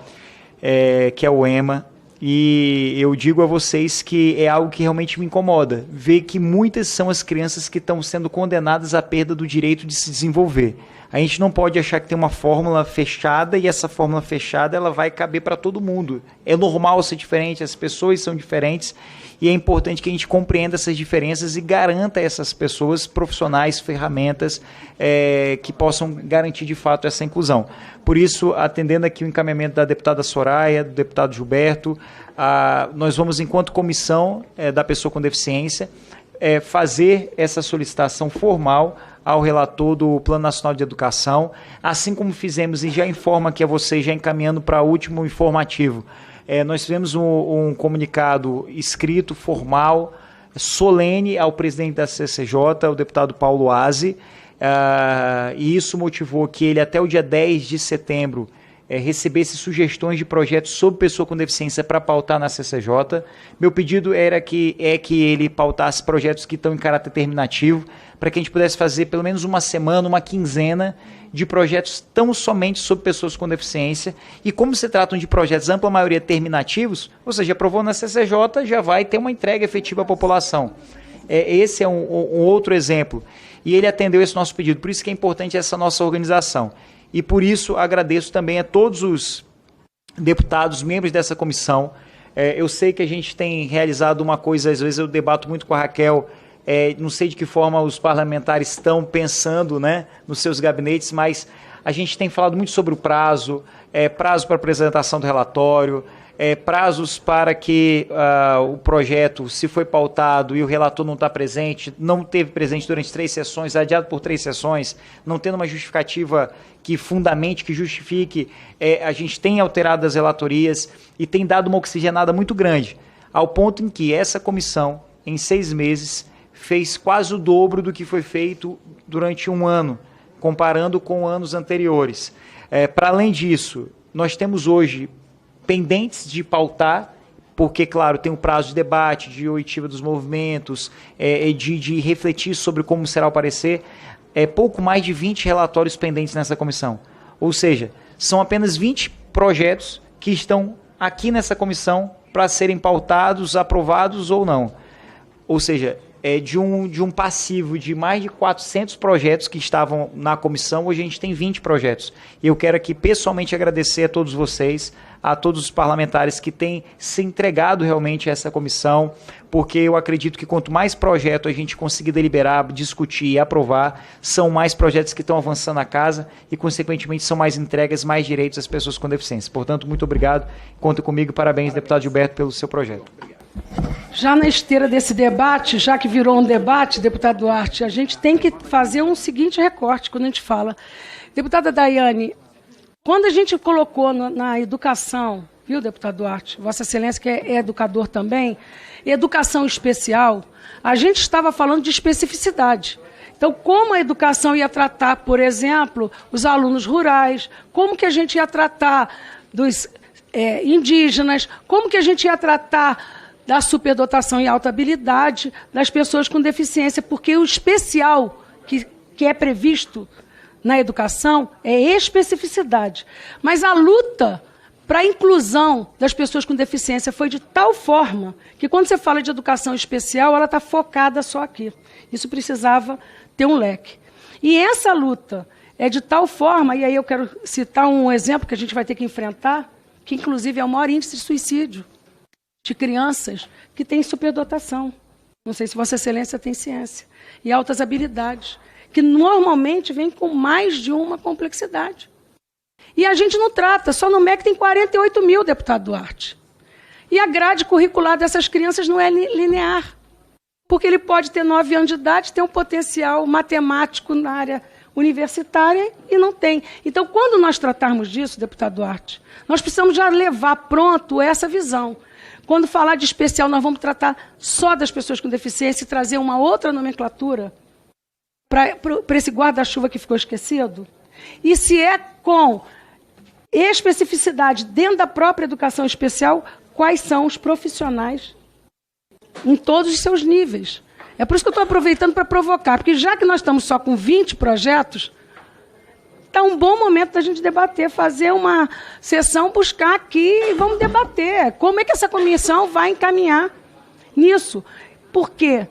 que é o EMA, E eu digo a vocês que é algo que realmente me incomoda, ver que muitas são as crianças que estão sendo condenadas à perda do direito de se desenvolver. A gente não pode achar que tem uma fórmula fechada e essa fórmula fechada ela vai caber para todo mundo. É normal ser diferente, as pessoas são diferentes e é importante que a gente compreenda essas diferenças e garanta a essas pessoas profissionais, ferramentas que possam garantir de fato essa inclusão. Por isso, atendendo aqui o encaminhamento da deputada Soraya, do deputado Gilberto, nós vamos, enquanto comissão da pessoa com deficiência, fazer essa solicitação formal ao relator do Plano Nacional de Educação, assim como fizemos, e já informo aqui a vocês, já encaminhando para o último informativo, nós fizemos um comunicado escrito, formal, solene ao presidente da CCJ, o deputado Paulo Aze, e isso motivou que ele, até o dia 10 de setembro, recebesse sugestões de projetos sobre pessoa com deficiência para pautar na CCJ. Meu pedido era que ele pautasse projetos que estão em caráter terminativo, para que a gente pudesse fazer pelo menos uma semana, uma quinzena de projetos tão somente sobre pessoas com deficiência. E como se tratam de projetos, ampla maioria terminativos, ou seja, aprovou na CCJ, já vai ter uma entrega efetiva à população. Esse é um outro exemplo. E ele atendeu esse nosso pedido, por isso que é importante essa nossa organização. E por isso agradeço também a todos os deputados, membros dessa comissão. Eu sei que a gente tem realizado uma coisa, às vezes eu debato muito com a Raquel, não sei de que forma os parlamentares estão pensando, né, nos seus gabinetes, mas a gente tem falado muito sobre o prazo para apresentação do relatório, prazos para que o projeto, se foi pautado e o relator não está presente, não teve presente durante 3 sessões, adiado por 3 sessões, não tendo uma justificativa que fundamente, que justifique, a gente tem alterado as relatorias e tem dado uma oxigenada muito grande, ao ponto em que essa comissão, em 6 meses, fez quase o dobro do que foi feito durante um ano, comparando com anos anteriores. Para além disso, nós temos hoje pendentes de pautar, porque, claro, tem um prazo de debate, de oitiva dos movimentos, de refletir sobre como será o parecer, pouco mais de 20 relatórios pendentes nessa comissão. Ou seja, são apenas 20 projetos que estão aqui nessa comissão para serem pautados, aprovados ou não. Ou seja, de um passivo de mais de 400 projetos que estavam na comissão, hoje a gente tem 20 projetos. E eu quero aqui pessoalmente agradecer a todos vocês, a todos os parlamentares que têm se entregado realmente a essa comissão, porque eu acredito que quanto mais projeto a gente conseguir deliberar, discutir e aprovar, são mais projetos que estão avançando na casa e, consequentemente, são mais entregas, mais direitos às pessoas com deficiência. Portanto, muito obrigado. Conta comigo. Parabéns, deputado Gilberto, pelo seu projeto. Já na esteira desse debate, já que virou um debate, deputado Duarte, a gente tem que fazer um seguinte recorte quando a gente fala. Deputada Daiane, quando a gente colocou na educação, viu, deputado Duarte, Vossa Excelência, que é educador também, educação especial, a gente estava falando de especificidade. Então, como a educação ia tratar, por exemplo, os alunos rurais, como que a gente ia tratar dos indígenas, como que a gente ia tratar da superdotação e alta habilidade das pessoas com deficiência, porque o especial que é previsto na educação é especificidade. Mas a luta para a inclusão das pessoas com deficiência foi de tal forma que, quando você fala de educação especial, ela está focada só aqui. Isso precisava ter um leque. E essa luta é de tal forma, e aí eu quero citar um exemplo que a gente vai ter que enfrentar, que inclusive é o maior índice de suicídio de crianças que têm superdotação. Não sei se Vossa Excelência tem ciência. E altas habilidades, que normalmente vêm com mais de uma complexidade. E a gente não trata, só no MEC tem 48 mil, deputado Duarte. E a grade curricular dessas crianças não é linear, porque ele pode ter 9 anos de idade, ter um potencial matemático na área universitária e não tem. Então, quando nós tratarmos disso, deputado Duarte, nós precisamos já levar pronto essa visão. Quando falar de especial, nós vamos tratar só das pessoas com deficiência e trazer uma outra nomenclatura para esse guarda-chuva que ficou esquecido. E se é com especificidade dentro da própria educação especial, quais são os profissionais em todos os seus níveis. É por isso que eu estou aproveitando para provocar, porque já que nós estamos só com 20 projetos, está um bom momento da gente debater, fazer uma sessão, buscar aqui e vamos debater. Como é que essa comissão vai encaminhar nisso? Por quê?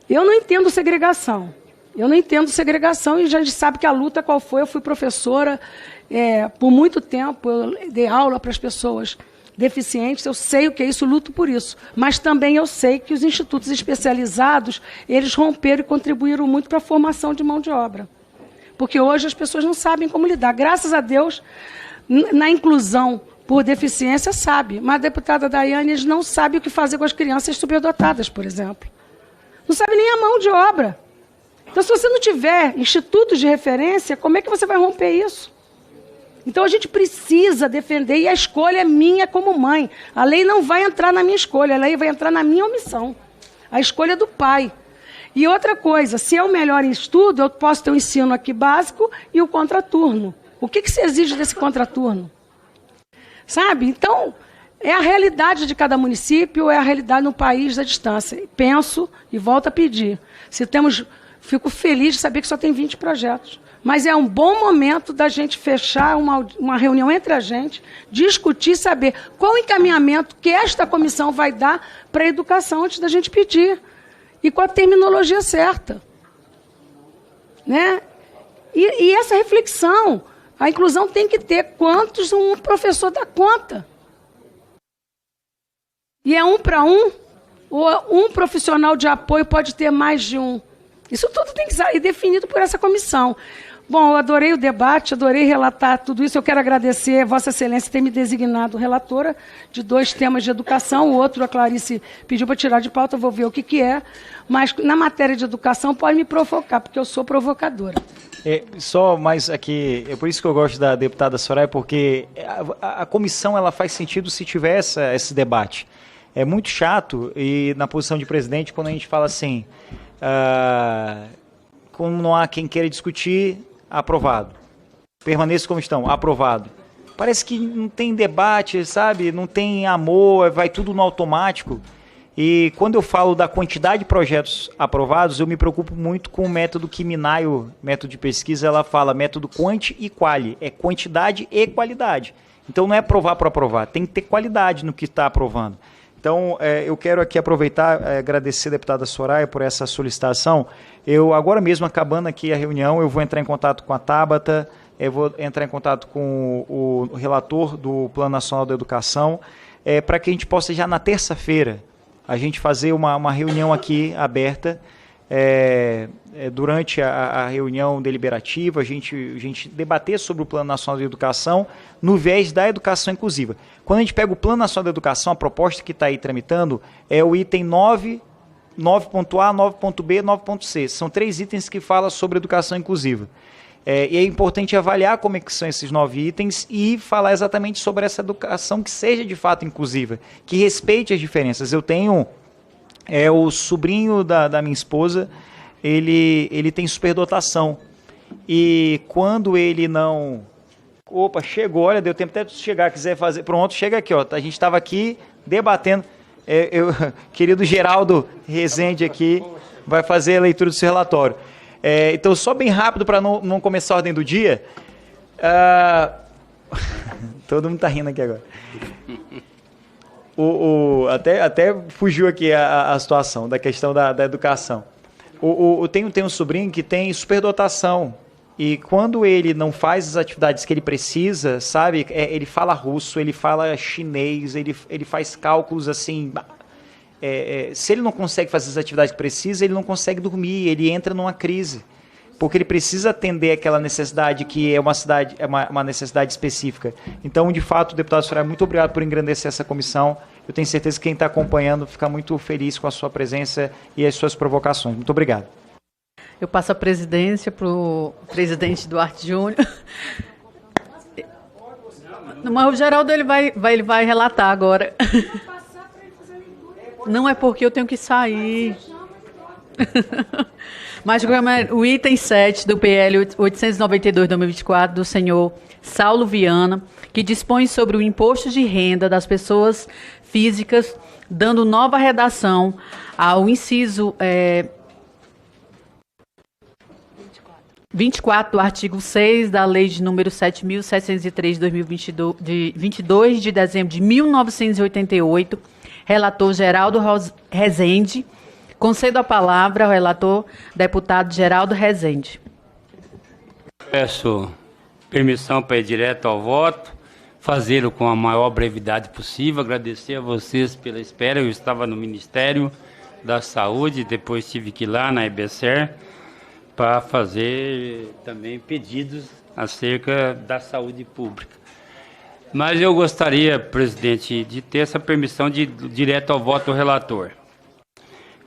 Eu não entendo segregação. Eu não entendo segregação e já sabe que a luta qual foi. Eu fui professora por muito tempo, eu dei aula para as pessoas deficientes, eu sei o que é isso, luto por isso. Mas também eu sei que os institutos especializados, eles romperam e contribuíram muito para a formação de mão de obra. Porque hoje as pessoas não sabem como lidar. Graças a Deus, na inclusão por deficiência, sabe. Mas a deputada Daiane, eles não sabem o que fazer com as crianças superdotadas, por exemplo. Não sabe nem a mão de obra. Então, se você não tiver institutos de referência, como é que você vai romper isso? Então, a gente precisa defender, e a escolha é minha como mãe. A lei não vai entrar na minha escolha, a lei vai entrar na minha omissão. A escolha é do pai. E outra coisa, se é o melhor em estudo, eu posso ter o ensino aqui básico e o contraturno. O que se exige desse contraturno? Sabe? Então, é a realidade de cada município, é a realidade no país da distância. Penso e volto a pedir. Fico feliz de saber que só tem 20 projetos. Mas é um bom momento da gente fechar uma reunião entre a gente, discutir, saber qual o encaminhamento que esta comissão vai dar para a educação antes da gente pedir. E com a terminologia certa. Né? E essa reflexão, a inclusão tem que ter quantos um professor dá conta. E é 1 para 1, ou um profissional de apoio pode ter mais de um. Isso tudo tem que ser definido por essa comissão. Bom, eu adorei o debate, adorei relatar tudo isso. Eu quero agradecer a Vossa Excelência ter me designado relatora de 2 temas de educação. O outro, a Clarice pediu para tirar de pauta, eu vou ver o que é. Mas, na matéria de educação, pode me provocar, porque eu sou provocadora. Só mais aqui, é por isso que eu gosto da deputada Soraya, porque a comissão ela faz sentido se tiver esse debate. É muito chato, e na posição de presidente, quando a gente fala assim, como não há quem queira discutir, aprovado. Permaneça como estão, aprovado. Parece que não tem debate, sabe? Não tem amor, vai tudo no automático. E quando eu falo da quantidade de projetos aprovados, eu me preocupo muito com o método que Minayo, método de pesquisa, ela fala, método quanti e quali. É quantidade e qualidade. Então não é aprovar por aprovar, tem que ter qualidade no que está aprovando. Então, eu quero aqui aproveitar, agradecer a deputada Soraya por essa solicitação. Eu, agora mesmo, acabando aqui a reunião, eu vou entrar em contato com a Tabata, eu vou entrar em contato com o relator do Plano Nacional da Educação, para que a gente possa, já na terça-feira, a gente fazer uma reunião aqui aberta, durante a reunião deliberativa, a gente debater sobre o Plano Nacional de Educação no viés da educação inclusiva. Quando a gente pega o Plano Nacional de Educação, a proposta que está aí tramitando é o item 9, 9.A, 9.B, 9.C. São 3 itens que falam sobre educação inclusiva. E é importante avaliar como é que são esses 9 itens e falar exatamente sobre essa educação que seja de fato inclusiva, que respeite as diferenças. Eu tenho o sobrinho da minha esposa, ele tem superdotação. E quando ele não... Opa, chegou, olha, deu tempo até de chegar, quiser fazer... Pronto, chega aqui, ó. A gente estava aqui debatendo. Querido Geraldo Rezende aqui vai fazer a leitura do seu relatório. Então, só bem rápido para não começar a ordem do dia. Todo mundo está rindo aqui agora. Até fugiu aqui a situação da questão da educação. Tem um sobrinho que tem superdotação. E quando ele não faz as atividades que ele precisa, sabe? Ele fala russo, ele fala chinês, ele faz cálculos assim... se ele não consegue fazer as atividades que precisa, ele não consegue dormir, ele entra numa crise. Porque ele precisa atender aquela necessidade que é uma necessidade específica. Então, de fato, deputado Soraya, muito obrigado por engrandecer essa comissão. Eu tenho certeza que quem está acompanhando fica muito feliz com a sua presença e as suas provocações. Muito obrigado. Eu passo a presidência para o presidente Duarte Júnior. Mas o Geraldo ele vai relatar agora. Não é porque eu tenho que sair. Mas o item 7 do PL 892/2024 do senhor Saulo Viana, que dispõe sobre o imposto de renda das pessoas físicas, dando nova redação ao inciso 24 do artigo 6 da Lei de número 7.703 de 2022, de 22 de dezembro de 1988, relator Geraldo Rezende. Concedo a palavra ao relator, deputado Geraldo Rezende. Peço permissão para ir direto ao voto, fazê-lo com a maior brevidade possível. Agradecer a vocês pela espera. Eu estava no Ministério da Saúde, depois tive que ir lá na EBSER para fazer também pedidos acerca da saúde pública. Mas eu gostaria, presidente, de ter essa permissão de ir direto ao voto do relator.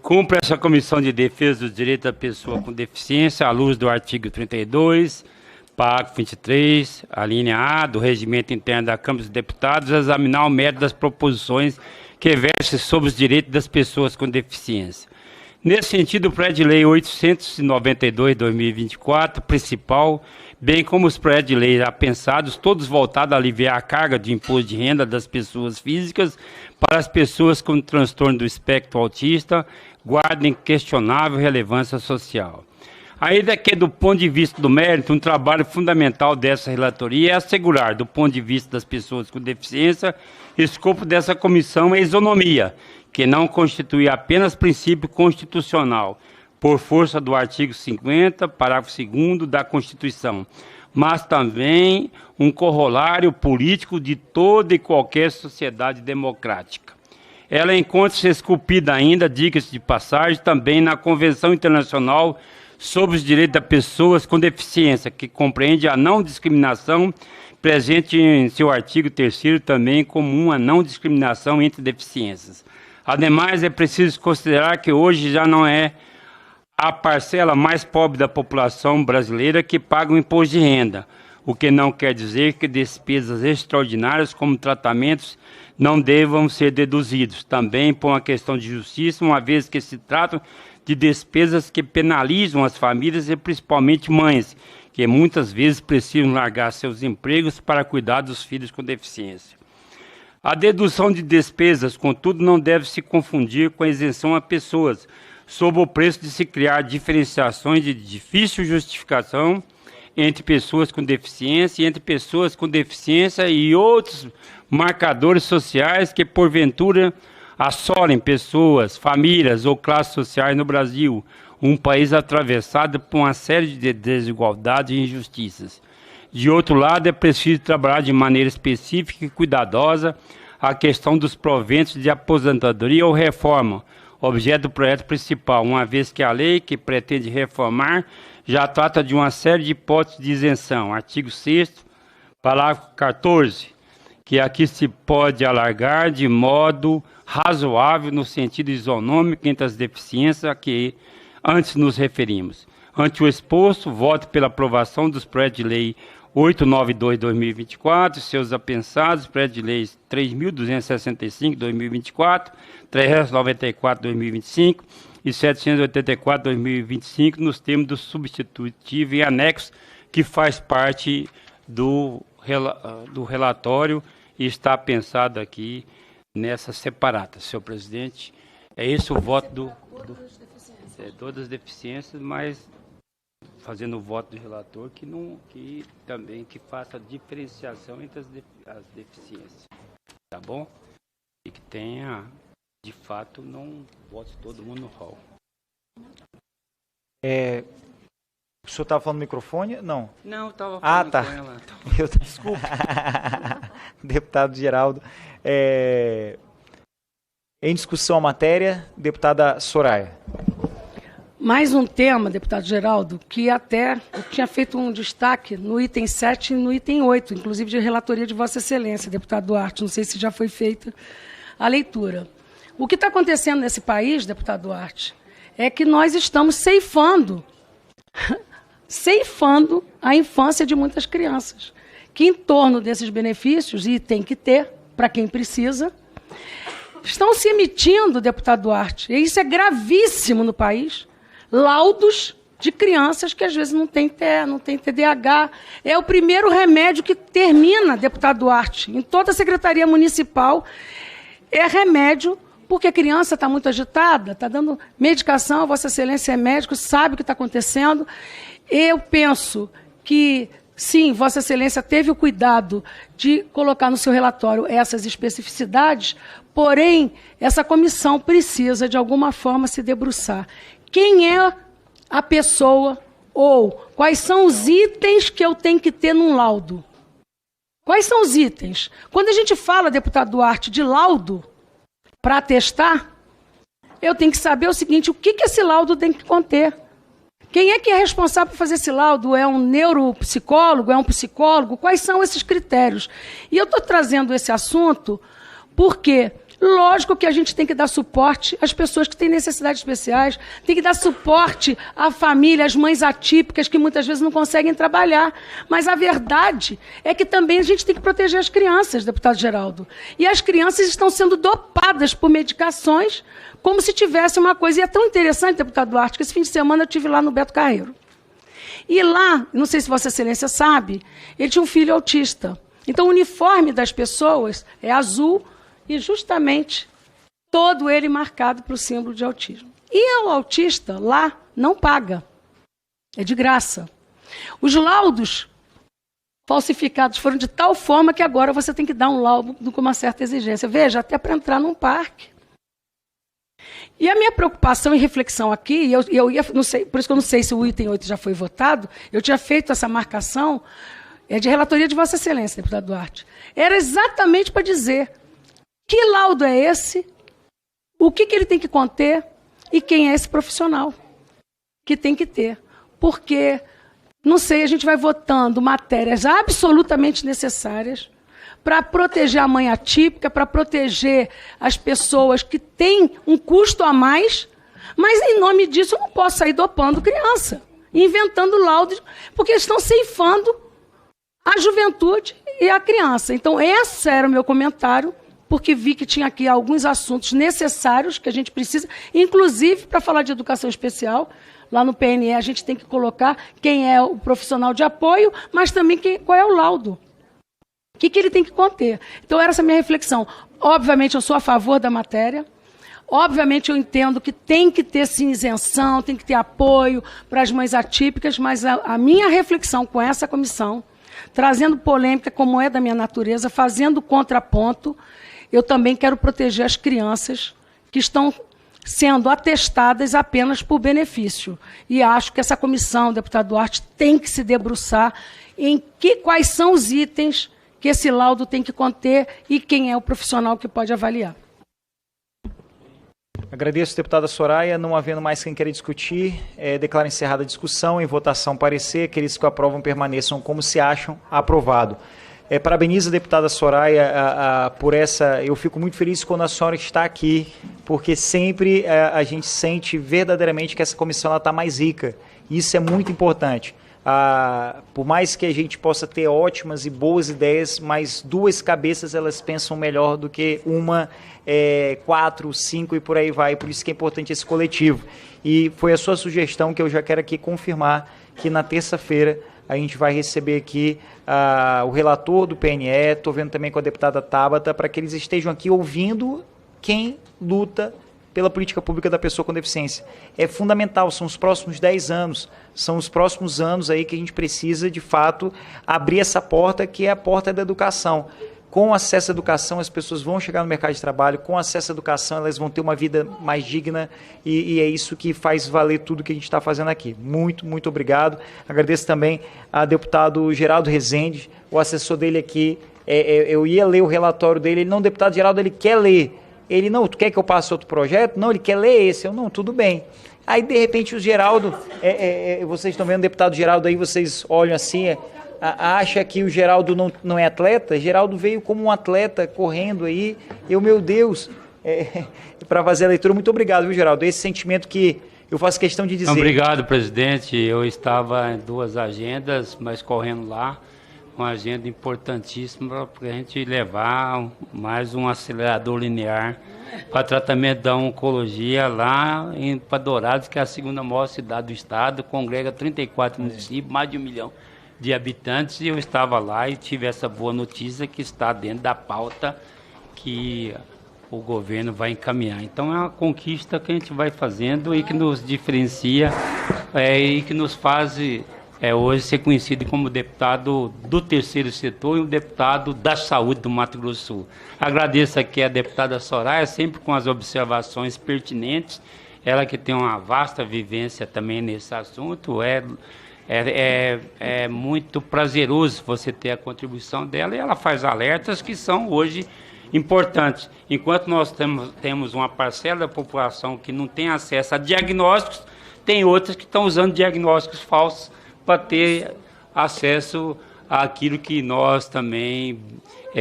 Cumpre essa Comissão de Defesa dos Direitos da Pessoa com Deficiência, à luz do artigo 32, parágrafo 23, a linha A do Regimento Interno da Câmara dos Deputados, examinar o mérito das proposições que versem sobre os direitos das pessoas com deficiência. Nesse sentido, o projeto de lei 892/2024, principal, bem como os projetos de lei já pensados, todos voltados a aliviar a carga de imposto de renda das pessoas físicas para as pessoas com transtorno do espectro autista, guardem questionável relevância social. Ainda que, do ponto de vista do mérito, um trabalho fundamental dessa relatoria é assegurar, do ponto de vista das pessoas com deficiência, o escopo dessa comissão é a isonomia, que não constitui apenas princípio constitucional, por força do artigo 50, parágrafo 2º da Constituição, mas também um corolário político de toda e qualquer sociedade democrática. Ela encontra-se esculpida ainda, diga-se de passagem, também na Convenção Internacional sobre os Direitos das Pessoas com Deficiência, que compreende a não discriminação, presente em seu artigo 3º também como uma não discriminação entre deficiências. Ademais, é preciso considerar que hoje já não é a parcela mais pobre da população brasileira que paga o imposto de renda, o que não quer dizer que despesas extraordinárias como tratamentos não devam ser deduzidos. Também por uma questão de justiça, uma vez que se tratam de despesas que penalizam as famílias e principalmente mães, que muitas vezes precisam largar seus empregos para cuidar dos filhos com deficiência. A dedução de despesas, contudo, não deve se confundir com a isenção a pessoas, sob o preço de se criar diferenciações de difícil justificação entre pessoas com deficiência e entre pessoas com deficiência e outros marcadores sociais que, porventura, assolem pessoas, famílias ou classes sociais no Brasil, um país atravessado por uma série de desigualdades e injustiças. De outro lado, é preciso trabalhar de maneira específica e cuidadosa a questão dos proventos de aposentadoria ou reforma, objeto do projeto principal, uma vez que a lei que pretende reformar já trata de uma série de hipóteses de isenção. Artigo 6º, parágrafo 14, que aqui se pode alargar de modo razoável no sentido isonômico entre as deficiências a que antes nos referimos. Ante o exposto, voto pela aprovação dos projetos de lei 892/2024, seus apensados, projeto de lei 3.265/2024, 394/2025 e 784/2025, nos termos do substitutivo e anexo, que faz parte do relatório e está pensado aqui nessa separata. Senhor presidente, é esse o voto todas as deficiências, mas fazendo o voto do relator que também faça a diferenciação entre as deficiências, tá bom? E que tenha, de fato, não vote todo mundo no hall. O senhor estava falando no microfone? Não. Não, estava falando tá. com ela. Desculpa. Deputado Geraldo. Em discussão a matéria, deputada Soraya. Mais um tema, deputado Geraldo, que até eu tinha feito um destaque no item 7 e no item 8, inclusive de relatoria de Vossa Excelência, deputado Duarte. Não sei se já foi feita a leitura. O que está acontecendo nesse país, deputado Duarte, é que nós estamos ceifando a infância de muitas crianças, que em torno desses benefícios, e tem que ter, para quem precisa, estão se emitindo, deputado Duarte, e isso é gravíssimo no país, laudos de crianças que às vezes não tem TEA, não tem TDAH. É o primeiro remédio que termina, deputado Duarte, em toda a Secretaria Municipal, é remédio, porque a criança está muito agitada, está dando medicação, Vossa Excelência é médico, sabe o que está acontecendo, Eu penso que, sim, Vossa Excelência teve o cuidado de colocar no seu relatório essas especificidades, porém, essa comissão precisa, de alguma forma, se debruçar. Quem é a pessoa ou quais são os itens que eu tenho que ter num laudo? Quais são os itens? Quando a gente fala, deputado Duarte, de laudo para atestar, eu tenho que saber o seguinte, o que esse laudo tem que conter? Quem é que é responsável por fazer esse laudo? É um neuropsicólogo? É um psicólogo? Quais são esses critérios? E eu estou trazendo esse assunto porque, lógico que a gente tem que dar suporte às pessoas que têm necessidades especiais, tem que dar suporte à família, às mães atípicas que muitas vezes não conseguem trabalhar. Mas a verdade é que também a gente tem que proteger as crianças, deputado Geraldo. E as crianças estão sendo dopadas por medicações como se tivesse uma coisa. E é tão interessante, deputado Duarte, que esse fim de semana eu estive lá no Beto Carreiro. E lá, não sei se Vossa Excelência sabe, ele tinha um filho autista. Então o uniforme das pessoas é azul e justamente todo ele marcado para o símbolo de autismo. E o autista lá não paga. É de graça. Os laudos falsificados foram de tal forma que agora você tem que dar um laudo com uma certa exigência. Veja, até para entrar num parque. E a minha preocupação e reflexão aqui, eu ia, não sei, por isso que eu não sei se o item 8 já foi votado, eu tinha feito essa marcação de relatoria de Vossa Excelência, deputado Duarte. Era exatamente para dizer que laudo é esse, o que ele tem que conter e quem é esse profissional que tem que ter. Porque, não sei, a gente vai votando matérias absolutamente necessárias para proteger a mãe atípica, para proteger as pessoas que têm um custo a mais, mas em nome disso eu não posso sair dopando criança, inventando laudos, porque eles estão ceifando a juventude e a criança. Então, esse era o meu comentário, porque vi que tinha aqui alguns assuntos necessários que a gente precisa, inclusive para falar de educação especial. Lá no PNE a gente tem que colocar quem é o profissional de apoio, mas também qual é o laudo. O que ele tem que conter? Então, era essa minha reflexão. Obviamente, eu sou a favor da matéria. Obviamente, eu entendo que tem que ter, sim, isenção, tem que ter apoio para as mães atípicas, mas a minha reflexão com essa comissão, trazendo polêmica como é da minha natureza, fazendo contraponto, eu também quero proteger as crianças que estão sendo atestadas apenas por benefício. E acho que essa comissão, deputado Duarte, tem que se debruçar em quais são os itens que esse laudo tem que conter e quem é o profissional que pode avaliar. Agradeço, deputada Soraya. Não havendo mais quem queira discutir, declaro encerrada a discussão. Em votação parecer, aqueles que aprovam permaneçam como se acham. Aprovado. Parabenizo a deputada Soraya por essa. Eu fico muito feliz quando a senhora está aqui, porque sempre a gente sente verdadeiramente que essa comissão está mais rica. Isso é muito importante. Por mais que a gente possa ter ótimas e boas ideias, mas duas cabeças elas pensam melhor do que uma, 4, 5 e por aí vai. Por isso que é importante esse coletivo. E foi a sua sugestão que eu já quero aqui confirmar que na terça-feira a gente vai receber aqui o relator do PNE, estou vendo também com a deputada Tabata, para que eles estejam aqui ouvindo quem luta pela política pública da pessoa com deficiência. É fundamental, são os próximos 10 anos, são os próximos anos aí que a gente precisa, de fato, abrir essa porta, que é a porta da educação. Com acesso à educação, as pessoas vão chegar no mercado de trabalho, com acesso à educação, elas vão ter uma vida mais digna e é isso que faz valer tudo que a gente está fazendo aqui. Muito, muito obrigado. Agradeço também ao deputado Geraldo Rezende, o assessor dele aqui. Eu ia ler o relatório dele, ele não, deputado Geraldo, ele quer ler. Ele, não, tu quer que eu passe outro projeto? Não, ele quer ler esse. Eu, não, tudo bem. Aí, de repente, o Geraldo, vocês estão vendo o deputado Geraldo aí, vocês olham assim, acha que o Geraldo não é atleta? Geraldo veio como um atleta, correndo aí. Meu Deus, para fazer a leitura, muito obrigado, viu, Geraldo? Esse sentimento que eu faço questão de dizer. Obrigado, presidente. Eu estava em 2 agendas, mas correndo lá. Uma agenda importantíssima para a gente levar mais um acelerador linear para tratamento da oncologia lá em Dourados, que é a 2ª maior cidade do estado, congrega 34 municípios, mais de 1 milhão de habitantes, e eu estava lá e tive essa boa notícia que está dentro da pauta que o governo vai encaminhar. Então é uma conquista que a gente vai fazendo e que nos diferencia e que nos faz hoje ser conhecido como deputado do terceiro setor e um deputado da saúde do Mato Grosso do Sul. Agradeço aqui a deputada Soraya, sempre com as observações pertinentes, ela que tem uma vasta vivência também nesse assunto, é muito prazeroso você ter a contribuição dela, e ela faz alertas que são hoje importantes. Enquanto nós temos uma parcela da população que não tem acesso a diagnósticos, tem outras que estão usando diagnósticos falsos para ter acesso àquilo que nós também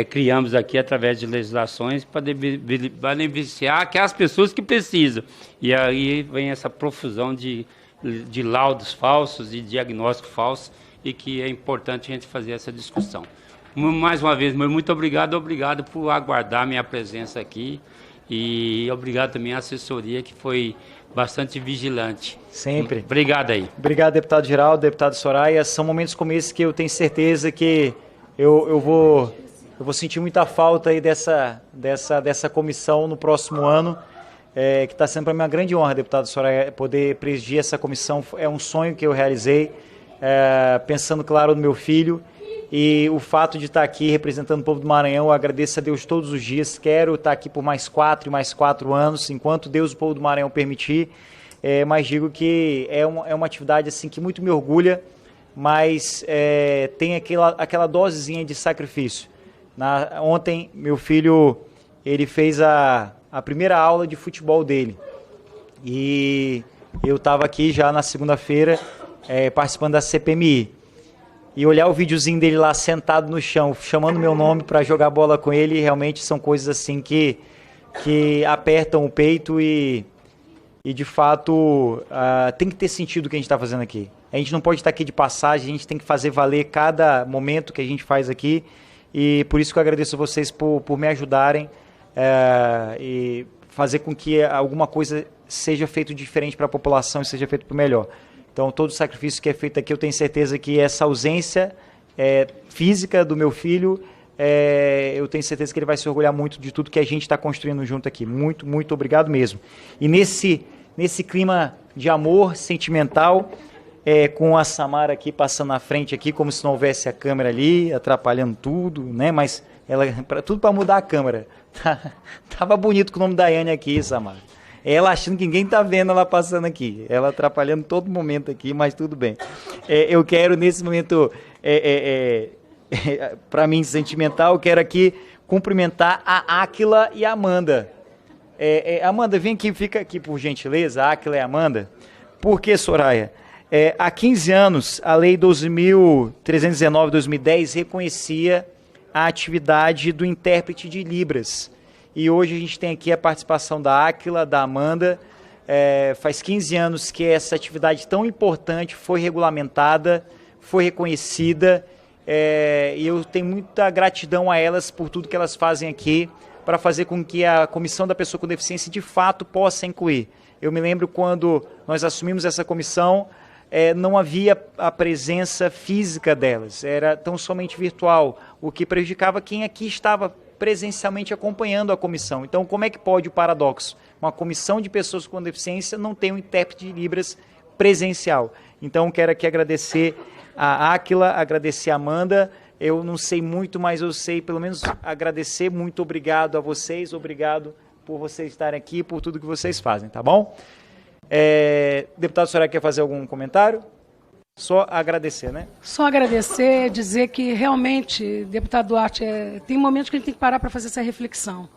criamos aqui através de legislações para beneficiar aquelas pessoas que precisam. E aí vem essa profusão de laudos falsos e diagnósticos falsos, e que é importante a gente fazer essa discussão. Mais uma vez, muito obrigado por aguardar minha presença aqui, e obrigado também à assessoria, que foi bastante vigilante. Sempre. Obrigado aí. Obrigado, deputado Geraldo, deputado Soraya. São momentos como esse que eu tenho certeza que eu vou sentir muita falta aí dessa comissão no próximo ano, que está sendo para mim uma grande honra, deputado Soraya, poder presidir essa comissão. É um sonho que eu realizei, pensando, claro, no meu filho. E o fato de estar aqui representando o povo do Maranhão, eu agradeço a Deus todos os dias. Quero estar aqui por mais 4 anos, enquanto Deus, o povo do Maranhão, permitir. Mas digo que é uma atividade assim, que muito me orgulha, mas tem aquela dosezinha de sacrifício. Ontem, meu filho, ele fez a primeira aula de futebol dele. E eu estava aqui já na segunda-feira, participando da CPMI. E olhar o videozinho dele lá sentado no chão, chamando meu nome para jogar bola com ele, realmente são coisas assim que apertam o peito e de fato tem que ter sentido o que a gente está fazendo aqui. A gente não pode estar aqui de passagem, a gente tem que fazer valer cada momento que a gente faz aqui, e por isso que eu agradeço a vocês por me ajudarem e fazer com que alguma coisa seja feito diferente para a população e seja feito para o melhor. Então, todo o sacrifício que é feito aqui, eu tenho certeza que essa ausência física do meu filho, eu tenho certeza que ele vai se orgulhar muito de tudo que a gente está construindo junto aqui. Muito, muito obrigado mesmo. E nesse clima de amor sentimental, com a Samara aqui passando na frente aqui, como se não houvesse a câmera ali, atrapalhando tudo, né? Mas tudo para mudar a câmera. Tava bonito com o nome da Yane aqui, Samara. Ela achando que ninguém está vendo ela passando aqui. Ela atrapalhando todo momento aqui, mas tudo bem. Eu quero, nesse momento, para mim, sentimental, eu quero aqui cumprimentar a Áquila e a Amanda. Amanda, vem aqui, fica aqui, por gentileza, a Áquila e a Amanda. Por que, Soraya? Há 15 anos, a Lei 12.319/2010 reconhecia a atividade do intérprete de Libras. E hoje a gente tem aqui a participação da Áquila, da Amanda. Faz 15 anos que essa atividade tão importante foi regulamentada, foi reconhecida, e eu tenho muita gratidão a elas por tudo que elas fazem aqui para fazer com que a Comissão da Pessoa com Deficiência de fato possa incluir. Eu me lembro quando nós assumimos essa comissão, não havia a presença física delas, era tão somente virtual, o que prejudicava quem aqui estava presencialmente acompanhando a comissão. Então, como é que pode o paradoxo? Uma comissão de pessoas com deficiência não tem um intérprete de Libras presencial. Então, quero aqui agradecer a Áquila, agradecer a Amanda. Eu não sei muito, mas eu sei pelo menos agradecer. Muito obrigado a vocês, obrigado por vocês estarem aqui, por tudo que vocês fazem, tá bom? Deputado Soraya, quer fazer algum comentário? Só agradecer, né? Só agradecer, dizer que realmente, deputado Duarte, tem momentos que a gente tem que parar para fazer essa reflexão.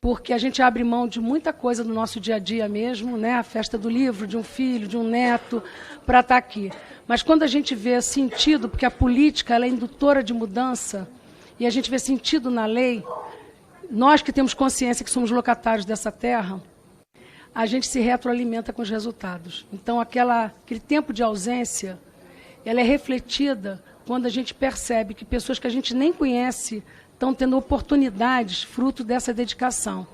Porque a gente abre mão de muita coisa do nosso dia a dia mesmo, né? A festa do livro, de um filho, de um neto, para estar aqui. Mas quando a gente vê sentido, porque a política ela é indutora de mudança, e a gente vê sentido na lei, nós que temos consciência que somos locatários dessa terra, a gente se retroalimenta com os resultados. Então, aquele tempo de ausência, ela é refletida quando a gente percebe que pessoas que a gente nem conhece estão tendo oportunidades fruto dessa dedicação.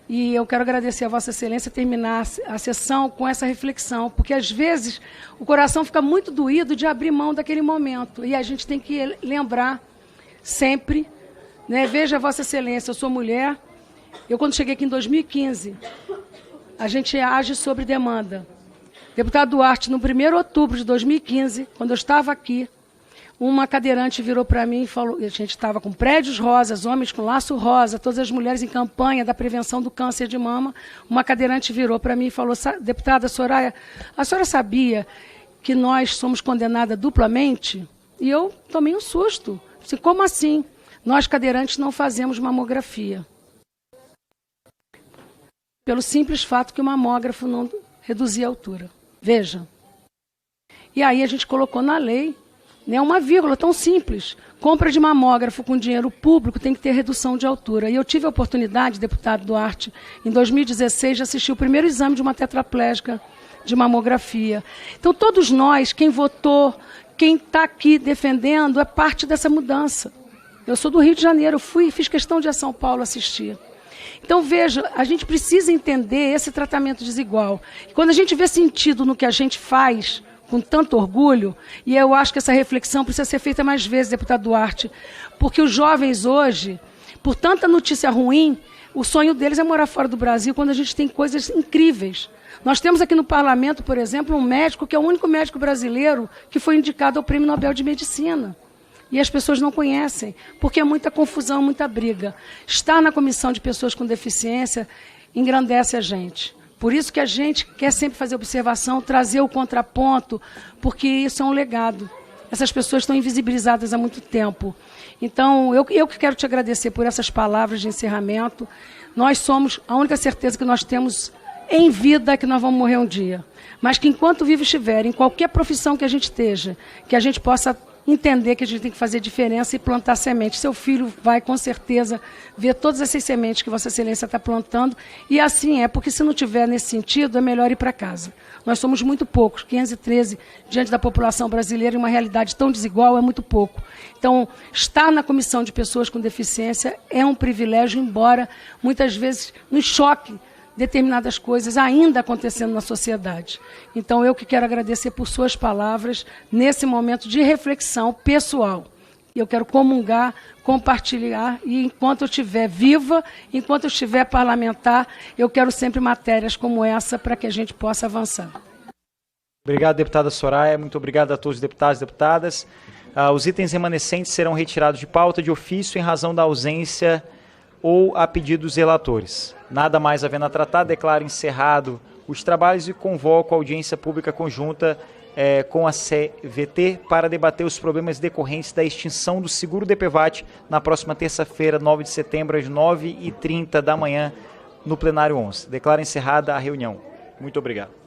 E eu quero agradecer a Vossa Excelência terminar a sessão com essa reflexão, porque às vezes o coração fica muito doído de abrir mão daquele momento, e a gente tem que lembrar sempre, né? Veja, Vossa Excelência, eu sou mulher, quando cheguei aqui em 2015, a gente age sobre demanda. Deputado Duarte, no 1º de outubro de 2015, quando eu estava aqui, uma cadeirante virou para mim e falou, a gente estava com prédios rosas, homens com laço rosa, todas as mulheres em campanha da prevenção do câncer de mama. Uma cadeirante virou para mim e falou, deputada Soraya, a senhora sabia que nós somos condenadas duplamente? E eu tomei um susto. Disse, como assim? Nós cadeirantes não fazemos mamografia. Pelo simples fato que o mamógrafo não reduzia a altura. Veja. E aí a gente colocou na lei, né, uma vírgula tão simples. Compra de mamógrafo com dinheiro público tem que ter redução de altura. E eu tive a oportunidade, deputado Duarte, em 2016, de assistir o primeiro exame de uma tetraplégica de mamografia. Então, todos nós, quem votou, quem está aqui defendendo, é parte dessa mudança. Eu sou do Rio de Janeiro, fiz questão de ir a São Paulo assistir. Então, veja, a gente precisa entender esse tratamento desigual. E quando a gente vê sentido no que a gente faz, com tanto orgulho, e eu acho que essa reflexão precisa ser feita mais vezes, deputado Duarte, porque os jovens hoje, por tanta notícia ruim, o sonho deles é morar fora do Brasil, quando a gente tem coisas incríveis. Nós temos aqui no parlamento, por exemplo, um médico que é o único médico brasileiro que foi indicado ao Prêmio Nobel de Medicina. E as pessoas não conhecem, porque é muita confusão, muita briga. Estar na comissão de pessoas com deficiência engrandece a gente. Por isso que a gente quer sempre fazer observação, trazer o contraponto, porque isso é um legado. Essas pessoas estão invisibilizadas há muito tempo. Então, eu que quero te agradecer por essas palavras de encerramento. Nós somos, a única certeza que nós temos em vida é que nós vamos morrer um dia. Mas que enquanto vivo estiver, em qualquer profissão que a gente esteja, que a gente possa entender que a gente tem que fazer diferença e plantar semente. Seu filho vai, com certeza, ver todas essas sementes que Vossa Excelência está plantando. E assim é, porque se não tiver nesse sentido, é melhor ir para casa. Nós somos muito poucos, 513, diante da população brasileira, em uma realidade tão desigual, é muito pouco. Então, estar na comissão de pessoas com deficiência é um privilégio, embora muitas vezes nos choque determinadas coisas ainda acontecendo na sociedade. Então, eu que quero agradecer por suas palavras nesse momento de reflexão pessoal. Eu quero comungar, compartilhar, e enquanto eu estiver viva, enquanto eu estiver parlamentar, eu quero sempre matérias como essa para que a gente possa avançar. Obrigado, deputada Soraya. Muito obrigado a todos os deputados e deputadas. Os itens remanescentes serão retirados de pauta de ofício em razão da ausência ou a pedido dos relatores. Nada mais havendo a tratar, declaro encerrado os trabalhos e convoco a audiência pública conjunta com a CVT para debater os problemas decorrentes da extinção do seguro DPVAT na próxima terça-feira, 9 de setembro, às 9h30 da manhã, no plenário 11. Declaro encerrada a reunião. Muito obrigado.